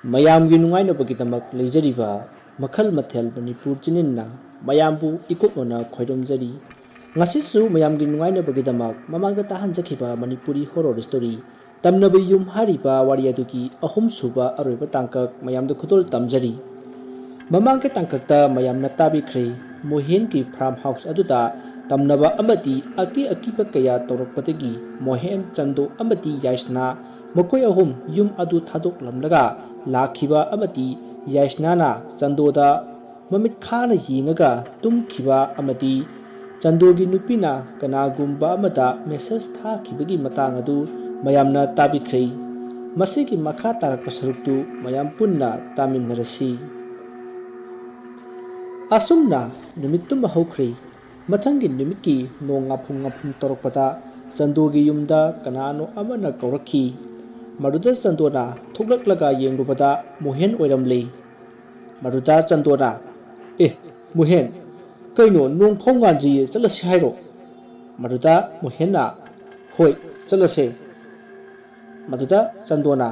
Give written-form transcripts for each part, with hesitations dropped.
ꯃꯌꯥꯝꯒꯤ ꯅꯨꯡꯉꯥꯏꯅꯕꯒꯤꯗꯃꯛ ꯂꯩꯖꯔꯤꯕ ꯃꯈꯜ ꯃꯊꯦꯜ ꯃꯅꯤꯄꯨꯔ ꯆꯤꯟꯅꯤꯅ ꯃꯌꯥꯝꯕꯨ ꯏꯀꯨꯞꯅꯅ ꯈꯣꯏꯔꯝꯖꯔꯤ ꯉꯁꯤꯁꯨ ꯃꯌꯥꯝꯒꯤ ꯅꯨꯡꯉꯥꯏꯅꯕꯒꯤꯗꯃꯛ ꯃꯃꯥꯡꯗ ꯇꯥꯍꯟꯖꯈꯤꯕ ꯃꯅꯤꯄꯨꯔꯤ ꯍꯣꯔꯔ ꯁ꯭ꯇꯣꯔꯤ ꯇꯝꯅꯕ ꯌꯨꯝ ꯍꯥꯏꯔꯤꯕ ꯋꯥꯔꯤ ꯑꯗꯨꯒꯤ ꯑꯍꯨꯝꯁꯨꯕ ꯑꯔꯣꯏꯕ ꯇꯥꯡꯀꯛ ꯃꯌꯥꯝꯗ ꯈꯨꯗꯣꯜ ꯇꯝꯖꯔꯤ ꯃꯃꯥꯡꯒꯤ ꯇꯥꯡꯀꯛꯇ ꯃꯌꯥꯝꯅ ꯇꯥꯕꯤꯈ꯭ꯔꯦ ꯃꯣꯍꯦꯟꯒꯤ ꯐꯥꯔꯝ ꯍꯥꯎꯁ ꯑꯗꯨꯗ ꯇꯝꯅꯕ ꯑꯃꯗꯤ ꯑꯀꯤꯕ ꯀꯌꯥ ꯇꯧꯔꯛꯄꯗꯒꯤ ꯃꯣꯍꯦꯟ ꯆꯟꯗꯣ ꯑꯃꯗꯤ ꯌꯥꯏꯁꯅꯥ ꯃꯈꯣꯏ ꯑꯍꯨꯝ ꯌꯨꯝ ꯑꯗꯨ ꯊꯥꯗꯣꯛꯂꯝꯂꯒ ꯂꯥꯛꯈꯤꯕ ꯑꯃꯗꯤ ꯌꯥꯏꯁꯅꯥꯅ ꯆꯟꯗꯣꯗ ꯃꯃꯤꯠ ꯈꯥꯅ ꯌꯦꯡꯉꯒ ꯇꯨꯝꯈꯤꯕ ꯑꯃꯗꯤ ꯆꯟꯗꯣꯒꯤ ꯅꯨꯄꯤꯅ ꯀꯅꯥꯒꯨꯝꯕ ꯑꯃꯗ ꯃꯦꯁꯦꯖ ꯊꯥꯈꯤꯕꯒꯤ ꯃꯇꯥꯡ ꯑꯗꯨ ꯃꯌꯥꯝꯅ ꯇꯥꯕꯤꯈ꯭ꯔꯦ ꯃꯁꯤꯒꯤ ꯃꯈꯥ ꯇꯥꯔꯛꯄ ꯁꯔꯨꯛꯇꯨ ꯃꯌꯥꯝ ꯄꯨꯟꯅ ꯇꯥꯃꯤꯟꯅꯔꯁꯤ ꯑꯁꯨꯝꯅ ꯅꯨꯃꯤꯠ ꯇꯨꯝꯕ ꯍꯧꯈ꯭ꯔꯦ ꯃꯊꯪꯒꯤ ꯅꯨꯃꯤꯠꯀꯤ ꯅꯣꯡ ꯉꯥꯐꯨꯡ ꯇꯧꯔꯛꯄꯗ ꯆꯟꯗꯣꯒꯤ ꯌꯨꯝꯗ ꯀꯅꯥꯅꯣ ꯑꯃꯅ ꯀꯧꯔꯛꯈꯤ ꯃꯗꯨꯗ ꯆꯟꯗꯣꯅ ꯊꯣꯛꯂꯛꯂꯒ ꯌꯦꯡꯂꯨꯕꯗ ꯃꯣꯍꯦꯟ ꯑꯣꯏꯔꯝꯂꯦ ꯃꯗꯨꯗ ꯆꯟꯗꯣꯅ ꯃꯣꯍꯦꯟ ꯀꯩꯅꯣ ꯅꯣꯡ ꯐꯧ ꯉꯥꯟꯗ꯭ꯔꯤꯌꯦ ꯆꯠꯂꯁꯤ ꯍꯥꯏꯔꯣ ꯃꯗꯨꯗ ꯃꯣꯍꯦꯟꯅ ꯍꯣꯏ ꯆꯠꯂꯁꯦ ꯃꯗꯨꯗ ꯆꯟꯗꯣꯅ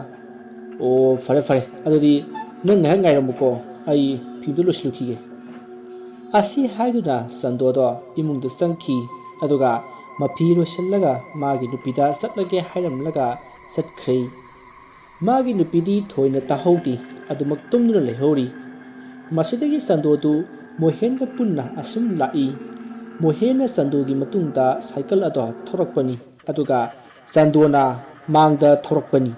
ꯑꯣ ꯐꯔꯦ ꯑꯗꯨꯗꯤ ꯅꯪ ꯉꯥꯏꯍꯥꯛ ꯉꯥꯏꯔꯝꯃꯨꯀꯣ ꯑꯩ ꯐꯤꯗꯨ ꯂꯣꯏꯁꯤꯜꯂꯨꯈꯤꯒꯦ ꯑꯁꯤ ꯍꯥꯏꯗꯨꯅ ꯆꯟꯗꯣꯗꯣ ꯏꯃꯨꯡꯗ ꯆꯪꯈꯤ ꯑꯗꯨꯒ ꯃꯐꯤ ꯂꯣꯏꯁꯤꯜꯂꯒ ꯃꯥꯒꯤ ꯅꯨꯄꯤꯗ ꯆꯠꯂꯒꯦ ꯍꯥꯏꯔꯝꯂꯒ ꯆꯠꯈ꯭ꯔꯦ ꯃꯥꯒꯤ ꯅꯨꯄꯤꯗꯤ ꯊꯣꯏꯅ ꯇꯥꯍꯧꯗꯦ ꯑꯗꯨꯃꯛ ꯇꯨꯝꯗꯨꯅ ꯂꯩꯍꯧꯔꯤ ꯃꯁꯤꯗꯒꯤ ꯆꯟꯗꯣꯗꯨ ꯃꯣꯍꯦꯟꯒ ꯄꯨꯟꯅ ꯑꯁꯨꯝ ꯂꯥꯛꯏ ꯃꯣꯍꯦꯟꯅ ꯆꯟꯗꯣꯒꯤ ꯃꯇꯨꯡꯗ ꯁꯥꯏꯀꯜ ꯑꯗꯣ ꯊꯧꯔꯛꯄꯅꯤ ꯑꯗꯨꯒ ꯆꯟꯗꯣꯅ ꯃꯥꯡꯗ ꯊꯧꯔꯛꯄꯅꯤ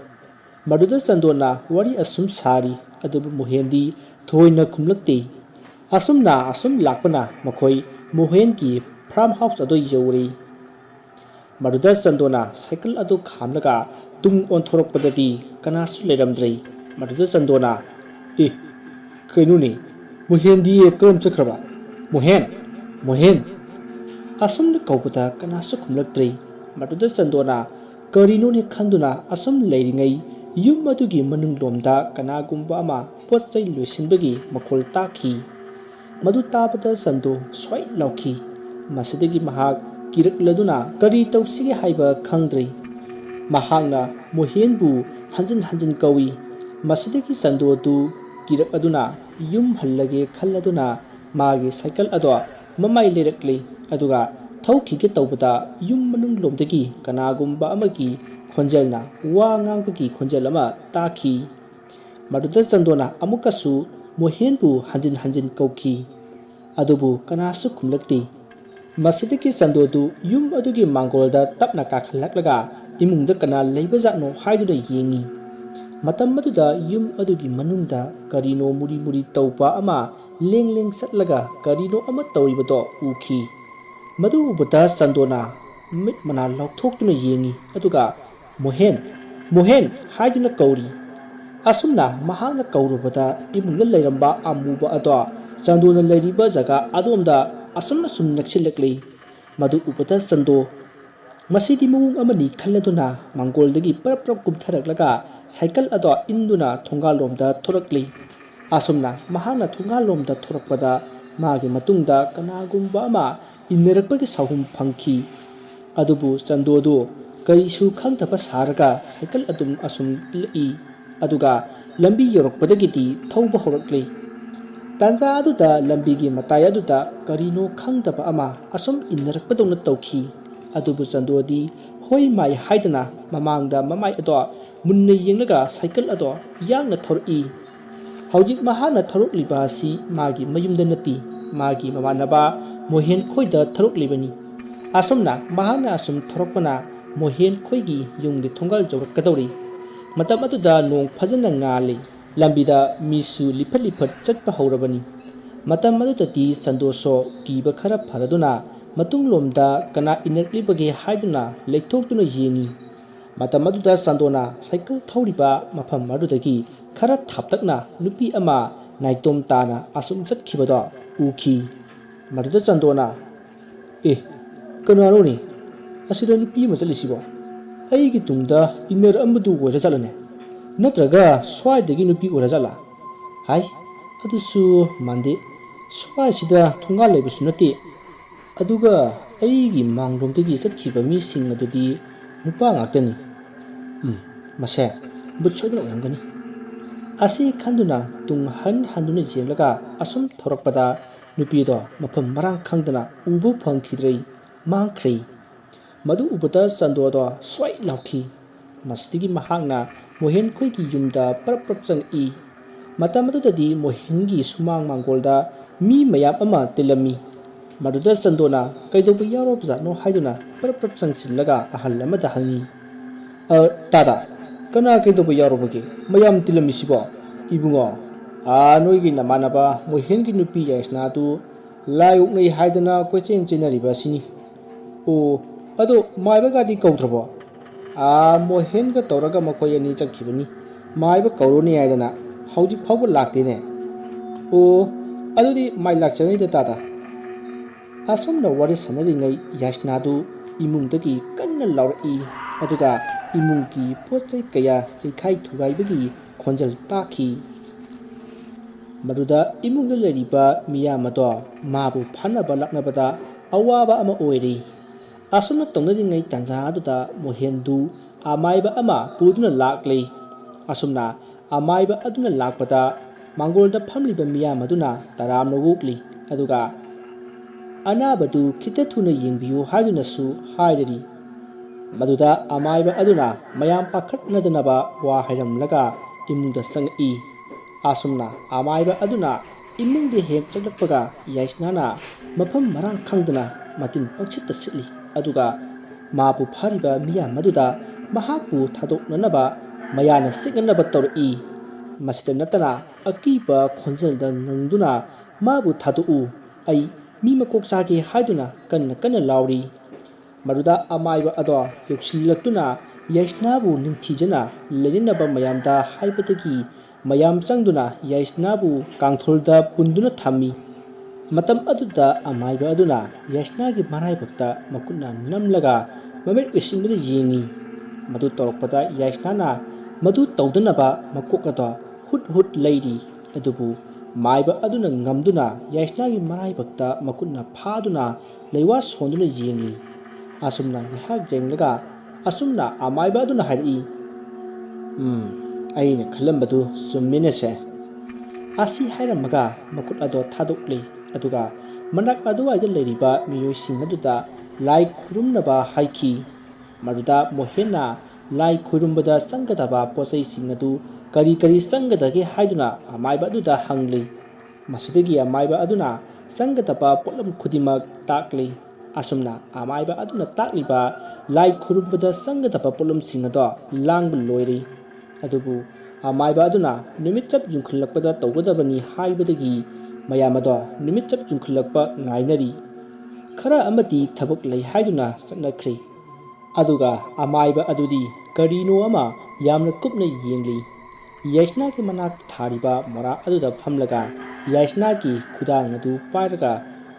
ꯃꯗꯨꯗ ꯆꯟꯗꯣꯅ ꯋꯥꯔꯤ ꯑꯁꯨꯝ ꯁꯥꯔꯤ ꯑꯗꯨꯕꯨ ꯃꯣꯍꯦꯟꯗꯤ ꯊꯣꯏꯅ ꯈꯨꯝꯂꯛꯇꯦ ꯑꯁꯨꯝ ꯂꯥꯛꯄꯅ ꯃꯈꯣꯏ ꯃꯣꯍꯦꯟꯒꯤ ꯐꯥꯔꯝ ꯍꯥꯎꯁ ꯑꯗꯨ ꯌꯧꯔꯦ ꯃꯗꯨꯗ ꯆꯟꯗꯣꯅ ꯁꯥꯏꯀꯜ ꯑꯗꯨ ꯈꯥꯝꯂꯒ ꯇꯨꯡ ꯑꯣꯟꯊꯣꯔꯛꯄꯗꯗꯤ ꯀꯅꯥꯁꯨ ꯂꯩꯔꯝꯗ꯭ꯔꯦ ꯃꯗꯨꯗ ꯆꯟꯗꯣꯅ ꯀꯩꯅꯣꯅꯦ ꯃꯣꯍꯦꯟꯗꯤ ꯀꯔꯝ ꯆꯠꯈ꯭ꯔꯕ ꯃꯣꯍꯦꯟ ꯑꯁꯨꯝꯅ ꯀꯧꯕꯗ ꯀꯅꯥꯁꯨ ꯈꯨꯝꯂꯛꯇ꯭ꯔꯦ ꯃꯗꯨꯗ ꯆꯟꯗꯣꯅ ꯀꯔꯤꯅꯣꯅꯦ ꯈꯟꯗꯨꯅ ꯑꯁꯨꯝ ꯂꯩꯔꯤꯉꯩ ꯌꯨꯝ ꯑꯗꯨꯒꯤ ꯃꯅꯨꯡꯂꯣꯝꯗ ꯀꯅꯥꯒꯨꯝꯕ ꯑꯃ ꯄꯣꯠ ꯆꯩ ꯂꯣꯏꯁꯤꯟꯕꯒꯤ ꯃꯈꯣꯜ ꯇꯥꯈꯤ ꯃꯗꯨ ꯇꯥꯕꯗ ꯆꯟꯗꯣ ꯁ꯭ꯋꯥꯏ ꯂꯥꯎꯈꯤ ꯃꯁꯤꯗꯒꯤ ꯃꯍꯥꯛ ꯀꯤꯔꯛꯂꯗꯨꯅ ꯀꯔꯤ ꯇꯧꯁꯤꯒꯦ ꯍꯥꯏꯕ ꯈꯪꯗ꯭ꯔꯦ ꯃꯍꯥꯛꯅ ꯃꯣꯍꯦꯟꯕꯨ ꯍꯟꯖꯤꯟ ꯀꯧꯏ ꯃꯁꯤꯗꯒꯤ ꯆꯟꯗꯣꯗꯨ ꯀꯤꯔꯛꯑꯗꯨꯅ ꯌꯨꯝ ꯍꯜꯂꯒꯦ ꯈꯜꯂꯗꯨꯅ ꯃꯥꯒꯤ ꯁꯥꯏꯀꯜ ꯑꯗꯣ ꯃꯃꯥꯏ ꯂꯩꯔꯛꯂꯦ ꯑꯗꯨꯒ ꯊꯧꯈꯤꯒꯦ ꯇꯧꯕꯗ ꯌꯨꯝ ꯃꯅꯨꯡꯂꯣꯝꯗꯒꯤ ꯀꯅꯥꯒꯨꯝꯕ ꯑꯃꯒꯤ ꯈꯣꯟꯖꯦꯜꯅ ꯋꯥ ꯉꯥꯡꯕꯒꯤ ꯈꯣꯟꯖꯦꯜ ꯑꯃ ꯇꯥꯈꯤ ꯃꯗꯨꯗ ꯆꯟꯗꯣꯅ ꯑꯃꯨꯛꯀꯁꯨ ꯃꯣꯍꯦꯟꯕꯨ ꯍꯟꯖꯤꯟ ꯀꯧꯈꯤ ꯑꯗꯨꯕꯨ ꯀꯅꯥꯁꯨ ꯈꯨꯝꯂꯛꯇꯦ ꯃꯁꯤꯗꯒꯤ ꯆꯟꯗꯣꯗꯨ ꯌꯨꯝ ꯑꯗꯨꯒꯤ ꯃꯥꯡꯒꯣꯜꯗ ꯇꯞꯅ ꯀꯥꯈꯠꯂꯛꯂꯒ ꯏꯃꯨꯡꯗ ꯀꯅꯥ ꯂꯩꯕꯖꯥꯠꯅꯣ ꯍꯥꯏꯗꯨꯅ ꯌꯦꯡꯉꯤ ꯃꯇꯝ ꯑꯗꯨꯗ ꯌꯨꯝ ꯑꯗꯨꯒꯤ ꯃꯅꯨꯡꯗ ꯀꯔꯤꯅꯣ ꯃꯨꯔꯤ ꯇꯧꯕ ꯑꯃ ꯂꯦꯡ ꯆꯠꯂꯒ ꯀꯔꯤꯅꯣ ꯑꯃ ꯇꯧꯔꯤꯕꯗꯣ ꯎꯈꯤ ꯃꯗꯨ ꯎꯕꯗ ꯆꯟꯗꯣꯅ ꯃꯤꯠ ꯃꯅꯥ ꯂꯥꯎꯊꯣꯛꯇꯨꯅ ꯌꯦꯡꯉꯤ ꯑꯗꯨꯒ ꯃꯣꯍꯦꯟ ꯍꯥꯏꯗꯨꯅ ꯀꯧꯔꯤ ꯑꯁꯨꯝꯅ ꯃꯍꯥꯛꯅ ꯀꯧꯔꯨꯕꯗ ꯏꯃꯨꯡꯗ ꯂꯩꯔꯝꯕ ꯑꯃꯨꯕ ꯑꯗꯣ ꯆꯟꯗꯣꯅ ꯂꯩꯔꯤꯕ ꯖꯒꯥ ꯑꯗꯣꯝꯗ ꯑꯁꯨꯝ ꯅꯛꯁꯤꯜꯂꯛꯂꯤ ꯃꯗꯨ ꯎꯕꯗ ꯆꯟꯗꯣ ꯃꯁꯤꯗꯤ ꯃꯑꯣꯡ ꯑꯃꯅꯤ ꯈꯜꯂꯗꯨꯅ ꯃꯥꯡꯒꯣꯜꯗꯒꯤ ꯄꯔꯞ ꯀꯨꯝꯊꯔꯛꯂꯒ ꯁꯥꯏꯀꯜ ꯑꯗꯣ ꯏꯟꯗꯨꯅ ꯊꯣꯡꯒꯥꯜꯂꯣꯝꯗ ꯊꯣꯔꯛꯂꯤ ꯑꯁꯨꯝꯅ ꯃꯍꯥꯛꯅ ꯊꯣꯡꯒꯥꯜꯂꯣꯝꯗ ꯊꯣꯔꯛꯄꯗ ꯃꯥꯒꯤ ꯃꯇꯨꯡꯗ ꯀꯅꯥꯒꯨꯝꯕ ꯑꯃ ꯏꯟꯅꯔꯛꯄꯒꯤ ꯁꯥꯍꯨꯝ ꯐꯪꯈꯤ ꯑꯗꯨꯕꯨ ꯆꯟꯗꯣꯗꯨ ꯀꯔꯤꯁꯨ ꯈꯪꯗꯕ ꯁꯥꯔꯒ ꯁꯥꯏꯀꯜ ꯑꯁꯨꯝ ꯂꯛꯏ ꯑꯗꯨꯒ ꯂꯝꯕꯤ ꯌꯧꯔꯛꯄꯗꯒꯤꯗꯤ ꯊꯧꯕ ꯍꯧꯔꯛꯂꯤ ꯇꯥꯟꯖꯥ ꯑꯗꯨꯗ ꯂꯝꯕꯤꯒꯤ ꯃꯇꯥꯏ ꯑꯗꯨꯗ ꯀꯔꯤꯅꯣ ꯈꯪꯗꯕ ꯑꯃ ꯑꯁꯨꯝ ꯏꯟꯅꯔꯛꯄꯗꯧꯅ ꯇꯧꯈꯤ ꯑꯗꯨꯕꯨ ꯆꯟꯗꯣꯗꯤ ꯍꯣꯏ ꯃꯥꯏ ꯍꯥꯏꯗꯅ ꯃꯃꯥꯡꯗ ꯃꯃꯥꯏ ꯑꯗꯣ ꯃꯨꯟꯅ ꯌꯦꯡꯂꯒ ꯁꯥꯏꯀꯜ ꯑꯗꯣ ꯌꯥꯡꯅ ꯊꯧꯔꯛꯏ ꯍꯧꯖꯤꯛ ꯃꯍꯥꯛꯅ ꯊꯧꯔꯛꯂꯤꯕ ꯑꯁꯤ ꯃꯥꯒꯤ ꯃꯌꯨꯝꯗ ꯅꯠꯇꯦ ꯃꯥꯒꯤ ꯃꯃꯥꯟꯅꯕ ꯃꯣꯍꯦꯟ ꯈꯣꯏꯗ ꯊꯧꯔꯛꯂꯤꯕꯅꯤ ꯑꯁꯨꯝꯅ ꯃꯍꯥꯛꯅ ꯑꯁꯨꯝ ꯊꯧꯔꯛꯄꯅ ꯃꯣꯍꯦꯟ ꯈꯣꯏꯒꯤ ꯌꯨꯝꯒꯤ ꯊꯣꯡꯒꯥꯜ ꯌꯧꯔꯛꯀꯗꯧꯔꯤ ꯃꯇꯝ ꯑꯗꯨꯗ ꯅꯣꯡ ꯐꯖꯅ ꯉꯥꯜꯂꯤ ꯂꯝꯕꯤꯗ ꯃꯤꯁꯨ ꯂꯤꯐꯠ ꯆꯠꯄ ꯍꯧꯔꯕꯅꯤ ꯃꯇꯝ ꯑꯗꯨꯗꯗꯤ ꯆꯟꯗꯣꯁꯨ ꯀꯤꯕ ꯈꯔ ꯐꯔꯗꯨꯅ ꯃꯇꯨꯡꯂꯣꯝꯗ ꯀꯅꯥ ꯏꯟꯅꯔꯛꯂꯤꯕꯒꯦ ꯍꯥꯏꯗꯨꯅ ꯂꯩꯊꯣꯛꯇꯨꯅ ꯌꯦꯡꯉꯤ ꯃꯇꯝ ꯑꯗꯨꯗ ꯆꯟꯗꯣꯅ ꯁꯥꯏꯀꯜ ꯊꯧꯔꯤꯕ ꯃꯐꯝ ꯑꯗꯨꯗꯒꯤ ꯈꯔ ꯊꯥꯞꯇꯛꯅ ꯅꯨꯄꯤ ꯑꯃ ꯅꯥꯏꯇꯣꯝ ꯇꯥꯅ ꯑꯁꯨꯝ ꯆꯠꯈꯤꯕꯗꯣ ꯎꯈꯤ ꯃꯗꯨꯗ ꯆꯟꯗꯣꯅ ꯀꯅꯥꯅꯣꯅꯦ ꯑꯁꯤꯗ ꯅꯨꯄꯤ ꯑꯃ ꯆꯠꯂꯤꯁꯤꯕꯣ ꯑꯩꯒꯤ ꯇꯨꯡꯗ ꯏꯟꯅꯔꯛꯑꯝꯕꯗꯨ ꯑꯣꯏꯔꯖꯥꯠꯂꯅꯦ ꯅꯠꯇ꯭ꯔꯒ ꯁ꯭ꯋꯥꯏꯗꯒꯤ ꯅꯨꯄꯤ ꯑꯣꯏꯔꯖꯥꯠꯂꯥ ꯍꯥꯏ ꯑꯗꯨꯁꯨ ꯃꯥꯟꯗꯦ ꯁ꯭ꯋꯥꯏꯁꯤꯗ ꯊꯣꯡꯒꯥꯜ ꯂꯩꯕꯁꯨ ꯅꯠꯇꯦ ꯑꯗꯨꯒ ꯑꯩꯒꯤ ꯃꯥꯡꯂꯣꯝꯗꯒꯤ ꯆꯠꯈꯤꯕ ꯃꯤꯁꯤꯡ ꯑꯗꯨꯗꯤ ꯅꯨꯄꯥ ꯉꯥꯛꯇꯅꯤ ꯃꯁꯦ ꯕꯨꯠ ꯁꯣꯏꯗꯅ ꯑꯣꯏꯔꯝꯒꯅꯤ ꯑꯁꯤ ꯈꯟꯗꯨꯅ ꯇꯨꯡ ꯍꯟꯗꯨꯅ ꯌꯦꯡꯂꯒ ꯑꯁꯨꯝ ꯊꯧꯔꯛꯄꯗ ꯅꯨꯄꯤꯗꯣ ꯃꯐꯝ ꯃꯔꯥꯡ ꯈꯪꯗꯅ ꯎꯕ ꯐꯪꯈꯤꯗ꯭ꯔꯦ, ꯃꯥꯡꯈ꯭ꯔꯦ꯫ ꯃꯗꯨ ꯎꯕꯗ ꯆꯟꯗꯣꯗꯣ ꯁ꯭ꯋꯥꯏ ꯂꯥꯎꯈꯤ꯫ ꯃꯁꯤꯗꯒꯤ ꯃꯍꯥꯛꯅ ꯃꯣꯍꯦꯟ ꯈꯣꯏꯒꯤ ꯌꯨꯝꯗ ꯄꯔꯞ ꯆꯪꯉꯛꯏ꯫ ꯃꯇꯝ ꯑꯗꯨꯗꯗꯤ ꯃꯣꯍꯦꯟꯒꯤ ꯁꯨꯃꯥꯡ ꯃꯥꯡꯒꯣꯜꯗ ꯃꯤ ꯃꯌꯥꯝ ꯑꯃ ꯇꯤꯜꯂꯝꯃꯤ꯫ ꯃꯗꯨꯗ ꯆꯟꯗꯣꯅ ꯀꯩꯗꯧꯕ ꯌꯥꯎꯔꯕꯖꯥꯠꯅꯣ ꯍꯥꯏꯗꯨꯅ ꯄꯔꯞ ꯆꯪꯁꯤꯜꯂꯒ ꯑꯍꯜ ꯑꯃꯗ ꯍꯪꯉꯤ꯫ ꯇꯥꯗ, ꯀꯅꯥ ꯀꯩꯗꯧꯕ ꯌꯥꯎꯔꯕꯒꯦ? ꯃꯌꯥꯝ ꯇꯤꯜꯂꯝꯃꯤꯁꯤꯕꯣ? ꯏꯕꯨꯡꯉꯣ, ꯅꯣꯏꯒꯤ ꯅꯃꯥꯟꯅꯕ ꯃꯣꯍꯦꯟꯒꯤ ꯅꯨꯄꯤ ꯌꯥꯏꯁꯅꯥꯗꯨ ꯂꯥꯏ ꯑꯣꯛꯅꯩ ꯍꯥꯏꯗꯅ ꯀꯣꯏꯆꯦꯟ ꯆꯦꯟꯅꯔꯤꯕ ꯑꯁꯤꯅꯤ꯫ ꯑꯣ, ꯑꯗꯣ ꯃꯥꯏꯕꯒꯗꯤ ꯀꯧꯗ꯭ꯔꯕꯣ? ꯃꯣꯍꯦꯟꯒ ꯇꯧꯔꯒ ꯃꯈꯣꯏ ꯑꯅꯤ ꯆꯠꯈꯤꯕꯅꯤ, ꯃꯥꯏꯕ ꯀꯧꯔꯨꯅꯤ ꯍꯥꯏꯗꯅ ꯍꯧꯖꯤꯛ ꯐꯥꯎꯕ ꯂꯥꯛꯇꯦꯅꯦ꯫ ꯑꯣ, ꯑꯗꯨꯗꯤ ꯃꯥꯏ ꯂꯥꯛꯆꯔꯅꯤꯗ ꯇꯥꯗ꯫ ꯑꯁꯨꯝꯅ ꯋꯥꯔꯤ ꯁꯥꯟꯅꯔꯤꯉꯩ ꯌꯥꯏꯁꯅꯥꯗꯨ ꯏꯃꯨꯡꯗꯒꯤ ꯀꯟꯅ ꯂꯥꯎꯔꯛꯏ, ꯑꯗꯨꯒ ꯏꯃꯨꯡꯒꯤ ꯄꯣꯠ ꯆꯩ ꯀꯌꯥ ꯌꯩꯈꯥꯏ ꯊꯨꯒꯥꯏꯕꯒꯤ ꯈꯣꯟꯖꯦꯜ ꯇꯥꯈꯤ꯫ ꯃꯗꯨꯗ ꯏꯃꯨꯡꯗ ꯂꯩꯔꯤꯕ ꯃꯤꯌꯥꯝ ꯑꯗꯣ ꯃꯥꯕꯨ ꯐꯥꯅꯕ ꯂꯥꯛꯅꯕꯗ ꯑꯋꯥꯕ ꯑꯃ ꯑꯣꯏꯔꯤ꯫ ꯑꯁꯨꯝꯅ ꯇꯧꯅꯔꯤꯉꯩ ꯇꯥꯟꯖꯥ ꯑꯗꯨꯗ ꯃꯣꯍꯦꯟꯗꯨ ꯑꯃꯥꯏꯕ ꯑꯃ ꯄꯨꯗꯨꯅ ꯂꯥꯛꯂꯤ꯫ ꯑꯁꯨꯝꯅ ꯑꯃꯥꯏꯕ ꯑꯗꯨꯅ ꯂꯥꯛꯄꯗ ꯃꯥꯡꯒꯣꯜꯗ ꯐꯝꯂꯤꯕ ꯃꯤꯌꯥꯝ ꯑꯗꯨꯅ ꯇꯔꯥꯝꯅ ꯑꯣꯛꯂꯤ, ꯑꯗꯨꯒ ꯑꯅꯥꯕꯗꯨ ꯈꯤꯇ ꯊꯨꯅ ꯌꯦꯡꯕꯤꯌꯨ ꯍꯥꯏꯗꯨꯅꯁꯨ ꯍꯥꯏꯔꯔꯤ꯫ ꯃꯗꯨꯗ ꯑꯃꯥꯏꯕ ꯑꯗꯨꯅ ꯃꯌꯥꯝ ꯄꯥꯈꯠꯅꯗꯅꯕ ꯋꯥ ꯍꯥꯏꯔꯝꯂꯒ ꯏꯃꯨꯡꯗ ꯆꯪꯉꯛꯏ꯫ ꯑꯁꯨꯝꯅ ꯑꯃꯥꯏꯕ ꯑꯗꯨꯅ ꯏꯃꯨꯡꯗ ꯍꯦꯛ ꯆꯪꯂꯛꯄꯒ ꯌꯥꯏꯁꯅꯥꯅ ꯃꯐꯝ ꯃꯔꯥꯡ ꯈꯪꯗꯅ ꯃꯇꯤꯟ ꯄꯪꯁꯤꯠꯇ ꯁꯤꯠꯂꯤ, ꯑꯗꯨꯒ ꯃꯥꯕꯨ ꯐꯥꯔꯤꯕ ꯃꯤꯌꯥꯝ ꯑꯗꯨꯗ ꯃꯍꯥꯛꯄꯨ ꯊꯥꯗꯣꯛꯅꯅꯕ ꯃꯌꯥꯅ ꯆꯤꯛꯅꯅꯕ ꯇꯧꯔꯛꯏ꯫ ꯃꯁꯤꯗ ꯅꯠꯇꯅ ꯑꯀꯤꯕ ꯈꯣꯟꯖꯦꯜꯗ ꯉꯪꯗꯨꯅ ꯃꯥꯕꯨ ꯊꯥꯗꯣꯛꯎ, ꯑꯩ ꯃꯤ ꯃꯀꯣꯛ ꯆꯥꯒꯦ ꯍꯥꯏꯗꯨꯅ ꯀꯟꯅ ꯂꯥꯎꯔꯤ꯫ ꯃꯗꯨꯗ ꯑꯃꯥꯏꯕ ꯑꯗꯣ ꯌꯧꯁꯤꯜꯂꯛꯇꯨꯅ ꯌꯥꯏꯁꯅꯥꯕꯨ ꯅꯤꯡꯊꯤꯖꯅ ꯂꯩꯅꯅꯕ ꯃꯌꯥꯝꯗ ꯍꯥꯏꯕꯗꯒꯤ ꯃꯌꯥꯝ ꯆꯪꯗꯨꯅ ꯌꯥꯏꯁꯅꯥꯕꯨ ꯀꯥꯡꯊꯣꯜꯗ ꯄꯨꯟꯗꯨꯅ ꯊꯝꯃꯤ꯫ ꯃꯇꯝ ꯑꯗꯨꯗ ꯑꯃꯥꯏꯕ ꯑꯗꯨꯅ ꯌꯥꯏꯁꯅꯥꯒꯤ ꯃꯔꯥꯏꯕꯛꯇ ꯃꯈꯨꯠꯅ ꯅꯝꯂꯒ ꯃꯃꯤꯠ ꯎꯏꯁꯤꯟꯗꯨꯅ ꯌꯦꯡꯉꯤ꯫ ꯃꯗꯨ ꯇꯧꯔꯛꯄꯗ ꯌꯥꯏꯁꯅꯥꯅ ꯃꯗꯨ ꯇꯧꯗꯅꯕ ꯃꯀꯣꯛ ꯑꯗꯣ ꯍꯨꯠ ꯂꯩꯔꯤ, ꯑꯗꯨꯕꯨ ꯃꯥꯏꯕ ꯑꯗꯨꯅ ꯉꯝꯗꯨꯅ ꯌꯥꯏꯁꯅꯥꯒꯤ ꯃꯔꯥꯏꯕꯛꯇ ꯃꯈꯨꯠꯅ ꯐꯥꯗꯨꯅ ꯂꯩꯋꯥ ꯁꯣꯟꯗꯨꯅ ꯌꯦꯡꯂꯤ꯫ ꯑꯁꯨꯝꯅ ꯉꯥꯏꯍꯥꯛ ꯌꯦꯡꯂꯒ ꯑꯁꯨꯝꯅ ꯑꯃꯥꯏꯕ ꯑꯗꯨꯅ ꯍꯥꯏꯔꯛꯏ, ꯑꯩꯅ ꯈꯜꯂꯝꯕꯗꯨ ꯆꯨꯝꯃꯤꯅꯦꯁꯦ꯫ ꯑꯁꯤ ꯍꯥꯏꯔꯝꯃꯒ ꯃꯈꯨꯠ ꯑꯗꯣ ꯊꯥꯗꯣꯛꯂꯤ, ꯑꯗꯨꯒ ꯃꯅꯥꯛ ꯑꯗꯨꯋꯥꯏꯗ ꯂꯩꯔꯤꯕ ꯃꯤꯑꯣꯏꯁꯤꯡ ꯑꯗꯨꯗ ꯂꯥꯏ ꯈꯨꯔꯨꯝꯅꯕ ꯍꯥꯏꯈꯤ꯫ ꯃꯗꯨꯗ ꯃꯣꯍꯦꯟꯅ ꯂꯥꯏ ꯈꯨꯔꯨꯝꯕꯗ ꯆꯪꯒꯗꯕ ꯄꯣꯠꯆꯩꯁꯤꯡ ꯑꯗꯨ ꯀꯔꯤ ꯆꯪꯒꯗꯒꯦ ꯍꯥꯏꯗꯨꯅ ꯑꯃꯥꯏꯕ ꯑꯗꯨꯗ ꯍꯪꯂꯤ꯫ ꯃꯁꯤꯗꯒꯤ ꯑꯃꯥꯏꯕ ꯑꯗꯨꯅ ꯆꯪꯒꯗꯕ ꯄꯣꯠꯂꯝ ꯈꯨꯗꯤꯡꯃꯛ ꯇꯥꯛꯂꯤ꯫ ꯑꯁꯨꯝꯅ ꯑꯃꯥꯏꯕ ꯑꯗꯨꯅ ꯇꯥꯛꯂꯤꯕ ꯂꯥꯏ ꯈꯨꯔꯨꯝꯕꯗ ꯆꯪꯒꯗꯕ ꯄꯣꯠꯂꯝꯁꯤꯡ ꯑꯗꯣ ꯂꯥꯡꯕ ꯂꯣꯏꯔꯤ꯫ ꯑꯗꯨꯕꯨ ꯑꯃꯥꯏꯕ ꯑꯗꯨꯅ ꯅꯨꯃꯤꯠ ꯆꯞ ꯌꯨꯡꯈꯠꯂꯛꯄꯗ ꯇꯧꯒꯗꯕꯅꯤ ꯍꯥꯏꯕꯗꯒꯤ ꯃꯌꯥꯝ ꯑꯗꯣ ꯅꯨꯃꯤꯠ ꯆꯞ ꯌꯨꯡꯈꯠꯂꯛꯄ ꯉꯥꯏꯅꯔꯤ꯫ ꯈꯔ ꯑꯃꯗꯤ ꯊꯕꯛ ꯂꯩ ꯍꯥꯏꯗꯨꯅ ꯆꯠꯅꯈ꯭ꯔꯦ, ꯑꯗꯨꯒ ꯑꯃꯥꯏꯕ ꯑꯗꯨꯗꯤ ꯀꯔꯤꯅꯣ ꯑꯃ ꯌꯥꯝꯅ ꯀꯨꯞꯅ ꯌꯦꯡꯂꯤ꯫ ꯌꯥꯏꯁꯅꯥꯒꯤ ꯃꯅꯥꯛꯇ ꯊꯥꯔꯤꯕ ꯃꯣꯔꯥ ꯑꯗꯨꯗ ꯐꯝꯂꯒ ꯌꯥꯏꯁꯅꯥꯒꯤ ꯈꯨꯗꯥꯡ ꯑꯗꯨ ꯄꯥꯏꯔꯒ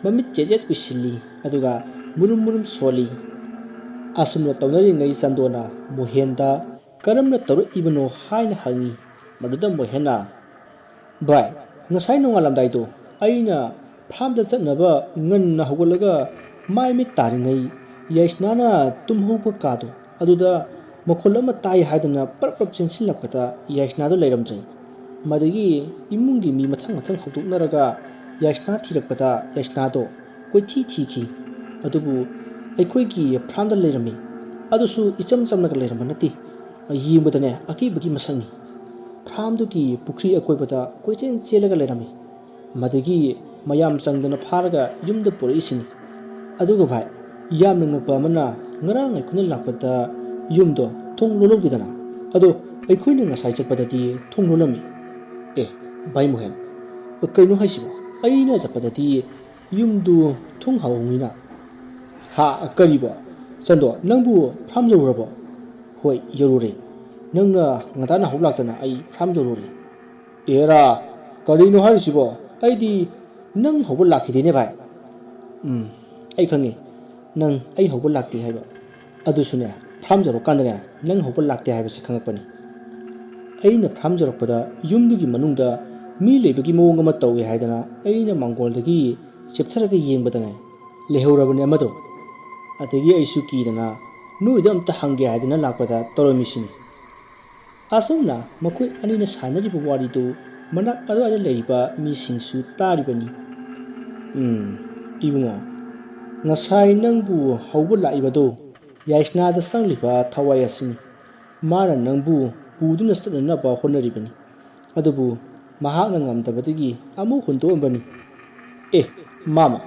ꯃꯃꯤꯠ ꯆꯦꯠ ꯎꯏꯁꯤꯜꯂꯤ, ꯑꯗꯨꯒ ꯃꯨꯔꯨꯝ ꯁꯣꯜꯂꯤ꯫ ꯑꯁꯨꯝꯅ ꯇꯧꯅꯔꯤꯉꯩ ꯆꯟꯗꯣꯅ ꯃꯣꯍꯦꯟꯗ ꯀꯔꯝꯅ ꯇꯧꯔꯛꯏꯕꯅꯣ ꯍꯥꯏꯅ ꯍꯪꯉꯤ꯫ ꯃꯗꯨꯗ ꯃꯣꯍꯦꯟꯅ, ꯚꯥꯏ, ꯉꯁꯥꯏ ꯅꯣꯡꯉꯥꯜꯂꯝꯗꯥꯏꯗꯣ ꯑꯩꯅ ꯐꯥꯔꯝꯗ ꯆꯠꯅꯕ ꯉꯟꯅ ꯍꯧꯒꯠꯂꯒ ꯃꯥꯏ ꯃꯤꯠ ꯇꯥꯔꯤꯉꯩ ꯌꯥꯏꯁꯅꯥꯅ ꯇꯨꯝꯍꯧꯕ ꯀꯥꯗꯣ ꯑꯗꯨꯗ ꯃꯈꯣꯜ ꯑꯃ ꯇꯥꯏ ꯍꯥꯏꯗꯅ ꯄꯔꯞ ꯆꯦꯟꯁꯤꯜꯂꯛꯄꯗ ꯌꯥꯏꯁꯅꯥꯗꯣ ꯂꯩꯔꯝꯗ꯭ꯔꯦ꯫ ꯃꯗꯨꯒꯤ ꯏꯃꯨꯡꯒꯤ ꯃꯤ ꯃꯊꯪ ꯍꯧꯗꯣꯛꯅꯔꯒ ꯌꯥꯏꯁꯅꯥ ꯊꯤꯔꯛꯄꯗ ꯌꯥꯏꯁꯅꯥꯗꯣ ꯀꯣꯏꯊꯤ ꯊꯤꯈꯤ, ꯑꯗꯨꯕꯨ ꯑꯩꯈꯣꯏꯒꯤ ꯐꯥꯔꯝꯗ ꯂꯩꯔꯝꯃꯤ, ꯑꯗꯨꯁꯨ ꯏꯆꯝ ꯆꯝꯅꯒ ꯂꯩꯔꯝꯕ ꯅꯠꯇꯦ, ꯌꯦꯡꯕꯗꯅꯦ ꯑꯀꯤꯕꯒꯤ ꯃꯁꯛꯅꯤ꯫ ꯐꯥꯔꯝꯗꯨꯒꯤ ꯄꯨꯈ꯭ꯔꯤ ꯑꯀꯣꯏꯕꯗ ꯀꯣꯏꯆꯦꯟ ꯆꯦꯜꯂꯒ ꯂꯩꯔꯝꯃꯤ, ꯃꯗꯒꯤ ꯃꯌꯥꯝ ꯆꯪꯗꯅ ꯐꯥꯔꯒ ꯌꯨꯝꯗ ꯄꯨꯔꯛꯏꯁꯤꯅꯤ꯫ ꯑꯗꯨꯒ ꯚꯥꯏ, ꯌꯥꯝꯅ ꯉꯛꯄ ꯑꯃꯅ ꯉꯔꯥꯡ ꯑꯩꯈꯣꯏꯅ ꯂꯥꯛꯄꯗ ꯌꯨꯝꯗꯣ ꯊꯣꯡ ꯂꯣꯜꯍꯧꯗꯦꯗꯅ, ꯑꯗꯣ ꯑꯩꯈꯣꯏꯅ ꯉꯁꯥꯏ ꯆꯠꯄꯗꯗꯤ ꯊꯣꯡ ꯂꯣꯜꯂꯝꯃꯤ꯫ ꯚꯥꯏ ꯃꯣꯍꯦꯟ, ꯀꯩꯅꯣ ꯍꯥꯏꯁꯤꯕꯣ? ꯑꯩꯅ ꯆꯠꯄꯗꯗꯤ ꯌꯨꯝꯗꯨ ꯊꯣꯡ ꯍꯥꯡꯍꯧꯉꯤꯅ꯫ ꯀꯔꯤꯕꯣ? ꯆꯟꯗꯣ, ꯅꯪꯕꯨ ꯐꯥꯔꯝ ꯌꯧꯔꯨꯔꯕꯣ? ꯍꯣꯏ, ꯌꯧꯔꯨꯔꯦ꯫ ꯅꯪꯅ ꯉꯟꯇꯥꯅ ꯍꯧ ꯂꯥꯛꯇꯅ ꯑꯩ ꯐꯥꯔꯝ ꯌꯧꯔꯨꯔꯦ꯫ ꯑꯦꯔꯥ, ꯀꯔꯤꯅꯣ ꯍꯥꯏꯔꯤꯁꯤꯕꯣ? ꯑꯩꯗꯤ ꯅꯪ ꯍꯧꯕ ꯂꯥꯛꯈꯤꯗꯦꯅꯦ ꯚꯥꯏ꯫ ꯑꯩ ꯈꯪꯉꯦ ꯅꯪ ꯑꯩ ꯍꯧꯕ ꯂꯥꯛꯇꯦ ꯍꯥꯏꯕ, ꯑꯗꯨꯁꯨꯅꯦ ꯐꯥꯔꯝ ꯌꯧꯔꯀꯥꯟꯗꯅꯦ ꯅꯪ ꯍꯧꯕ ꯂꯥꯛꯇꯦ ꯍꯥꯏꯕꯁꯤ ꯈꯪꯉꯛꯄꯅꯤ꯫ ꯑꯩꯅ ꯐꯥꯔꯝ ꯌꯧꯔꯛꯄꯗ ꯌꯨꯝꯗꯨꯒꯤ ꯃꯅꯨꯡꯗ ꯃꯤ ꯂꯩꯕꯒꯤ ꯃꯑꯣꯡ ꯑꯃ ꯇꯧꯋꯦ ꯍꯥꯏꯗꯅ ꯑꯩꯅ ꯃꯥꯡꯒꯣꯜꯗꯒꯤ ꯆꯦꯞꯊꯔꯒ ꯌꯦꯡꯕꯗꯅꯦ ꯂꯩꯍꯧꯔꯕꯅꯦ ꯑꯃꯗꯣ꯫ ꯑꯗꯒꯤ ꯑꯩꯁꯨ ꯀꯤꯗꯅ ꯅꯣꯏꯗ ꯑꯝꯇ ꯍꯪꯒꯦ ꯍꯥꯏꯗꯅ ꯂꯥꯛꯄꯗ ꯇꯧꯔꯝꯃꯤꯁꯤꯅꯤ꯫ ꯑꯁꯨꯝꯅ ꯃꯈꯣꯏ ꯑꯅꯤꯅ ꯁꯥꯟꯅꯔꯤꯕ ꯋꯥꯔꯤꯗꯨ ꯃꯅꯥꯛ ꯑꯗꯨꯋꯥꯏꯗ ꯂꯩꯔꯤꯕ ꯃꯤꯁꯤꯡꯁꯨ ꯇꯥꯔꯤꯕꯅꯤ꯫ ꯏꯕꯨꯡꯉꯣ, ꯉꯁꯥꯏ ꯅꯪꯕꯨ ꯍꯧꯕ ꯂꯥꯛꯏꯕꯗꯣ ꯌꯥꯏꯁꯅꯥꯗ ꯆꯪꯂꯤꯕ ꯊꯋꯥꯏ ꯑꯁꯤꯅꯤ꯫ ꯃꯥꯅ ꯅꯪꯕꯨ ꯄꯨꯗꯨꯅ ꯆꯠꯅꯅꯕ ꯍꯣꯠꯅꯔꯤꯕꯅꯤ, ꯑꯗꯨꯕꯨ ꯃꯍꯥꯛꯅ ꯉꯝꯗꯕꯗꯒꯤ ꯑꯃꯨꯛ ꯍꯨꯟꯗꯣꯛꯑꯝꯕꯅꯤ꯫ ꯃꯥꯃ,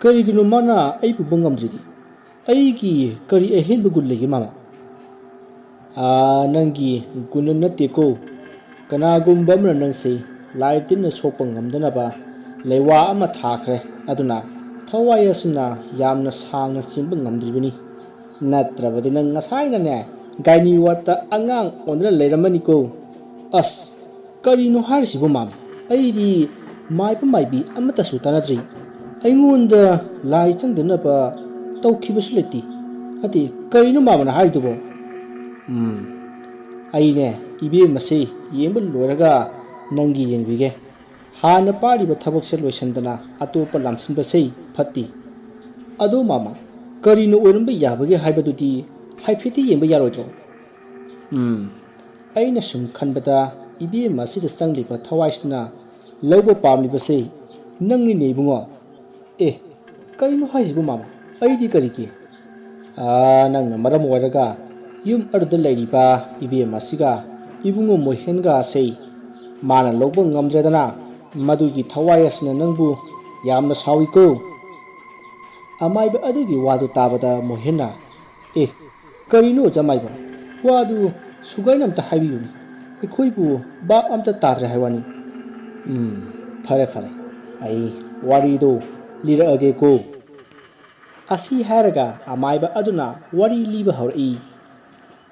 ꯀꯔꯤꯒꯤꯅꯣ ꯃꯥꯅ ꯑꯩ ꯄꯨꯕ ꯉꯝꯗ꯭ꯔꯤꯗꯤ? ꯑꯩꯒꯤ ꯀꯔꯤ ꯑꯍꯦꯟꯕ ꯒꯨꯟ ꯂꯩꯒꯦ ꯃꯥꯃ? ꯅꯪꯒꯤ ꯒꯨꯟ ꯅꯠꯇꯦꯀꯣ꯫ ꯀꯅꯥꯒꯨꯝꯕ ꯑꯃꯅ ꯅꯪꯁꯦ ꯂꯥꯏ ꯇꯤꯟꯅ ꯁꯣꯛꯄ ꯉꯝꯗꯅꯕ ꯂꯩꯋꯥ ꯑꯃ ꯊꯥꯈ꯭ꯔꯦ, ꯑꯗꯨꯅ ꯊꯋꯥꯏ ꯑꯁꯤꯅ ꯌꯥꯝꯅ ꯁꯥꯡꯅ ꯆꯦꯟꯕ ꯉꯝꯗ꯭ꯔꯤꯕꯅꯤ꯫ ꯅꯠꯇ꯭ꯔꯕꯗꯤ ꯅꯪ ꯉꯁꯥꯏꯅꯅꯦ ꯒꯥꯏꯅꯤ ꯋꯥꯠꯇ ꯑꯉꯥꯡ ꯑꯣꯟꯗꯨꯅ ꯂꯩꯔꯝꯃꯅꯤꯀꯣ꯫ ꯑꯁ, ꯀꯔꯤꯅꯣ ꯍꯥꯏꯔꯤꯁꯤꯕꯣ ꯃꯥꯃ? ꯑꯩꯗꯤ ꯃꯥꯏꯕ ꯃꯥꯏꯕꯤ ꯑꯃꯠꯇꯁꯨ ꯇꯥꯟꯅꯗ꯭ꯔꯤ꯫ ꯑꯩꯉꯣꯟꯗ ꯂꯥꯏ ꯆꯪꯗꯅꯕ ꯇꯧꯈꯤꯕꯁꯨ ꯂꯩꯇꯦ꯫ ꯑꯗꯤ ꯀꯔꯤꯅꯣ ꯃꯥꯃꯅ ꯍꯥꯏꯔꯤꯗꯨꯕꯣ? ꯑꯩꯅꯦ ꯏꯕꯦꯝꯃꯁꯤ ꯌꯦꯡꯕ ꯂꯣꯏꯔꯒ ꯅꯪꯒꯤ ꯌꯦꯡꯕꯤꯒꯦ꯫ ꯍꯥꯟꯅ ꯄꯥꯏꯔꯤꯕ ꯊꯕꯛꯁꯦ ꯂꯣꯏꯁꯤꯟꯗꯅ ꯑꯇꯣꯞꯄ ꯂꯥꯝꯁꯤꯟꯕꯁꯤ ꯐꯠꯇꯦ꯫ ꯑꯗꯣ ꯃꯥꯃ, ꯀꯔꯤꯅꯣ ꯑꯣꯏꯔꯝꯕ ꯌꯥꯕꯒꯦ ꯍꯥꯏꯕꯗꯨꯗꯤ ꯍꯥꯏꯐꯦꯠꯇꯤ ꯌꯦꯡꯕ ꯌꯥꯔꯣꯏꯗ꯭ꯔꯣ? ꯑꯩꯅ ꯁꯨꯝ ꯈꯟꯕꯗ ꯏꯕꯦꯝ ꯑꯁꯤꯗ ꯆꯪꯂꯤꯕ ꯊꯋꯥꯏꯁꯤꯅ ꯂꯧꯕ ꯄꯥꯝꯂꯤꯕꯁꯤ ꯅꯪꯅꯤꯅꯦ ꯏꯕꯨꯡꯉꯣ꯫ ꯀꯔꯤꯅꯣ ꯍꯥꯏꯁꯤꯕꯣ ꯃꯥꯃ? ꯑꯩꯗꯤ ꯀꯔꯤꯒꯤ? ꯅꯪꯅ ꯃꯔꯝ ꯑꯣꯏꯔꯒ ꯌꯨꯝ ꯑꯗꯨꯗ ꯂꯩꯔꯤꯕ ꯏꯕꯦꯝ ꯑꯁꯤꯒ ꯏꯕꯨꯡꯉꯣ ꯃꯣꯏꯍꯦꯟꯒ ꯑꯁꯤ ꯃꯥꯅ ꯂꯧꯕ ꯉꯝꯗ꯭ꯔꯦꯗꯅ ꯃꯗꯨꯒꯤ ꯊꯋꯥꯏ ꯑꯁꯤꯅ ꯅꯪꯕꯨ ꯌꯥꯝꯅ ꯁꯥꯎꯏꯀꯣ꯫ ꯑꯃꯥꯏꯕ ꯑꯗꯨꯒꯤ ꯋꯥꯗꯨ ꯇꯥꯕꯗ ꯃꯣꯏꯍꯦꯟꯅ, ꯀꯔꯤꯅꯣ ꯖꯃꯥꯏꯕ? ꯋꯥꯗꯨ ꯁꯨꯒꯥꯏꯅ ꯑꯝꯇ ꯍꯥꯏꯕꯤꯌꯨꯅꯤ, ꯑꯩꯈꯣꯏꯕꯨ ꯕꯥꯞ ꯑꯝꯇ ꯇꯥꯗ꯭ꯔꯦ ꯍꯥꯏꯋꯥꯅꯤ꯫ ꯐꯔꯦ ꯐꯔꯦ, ꯑꯩ ꯋꯥꯔꯤꯗꯣ ꯂꯤꯔꯛꯑꯒꯦꯀꯣ꯫ ꯑꯁꯤ ꯍꯥꯏꯔꯒ ꯑꯃꯥꯏꯕ ꯑꯗꯨꯅ ꯋꯥꯔꯤ ꯂꯤꯕ ꯍꯧꯔꯛꯏ꯫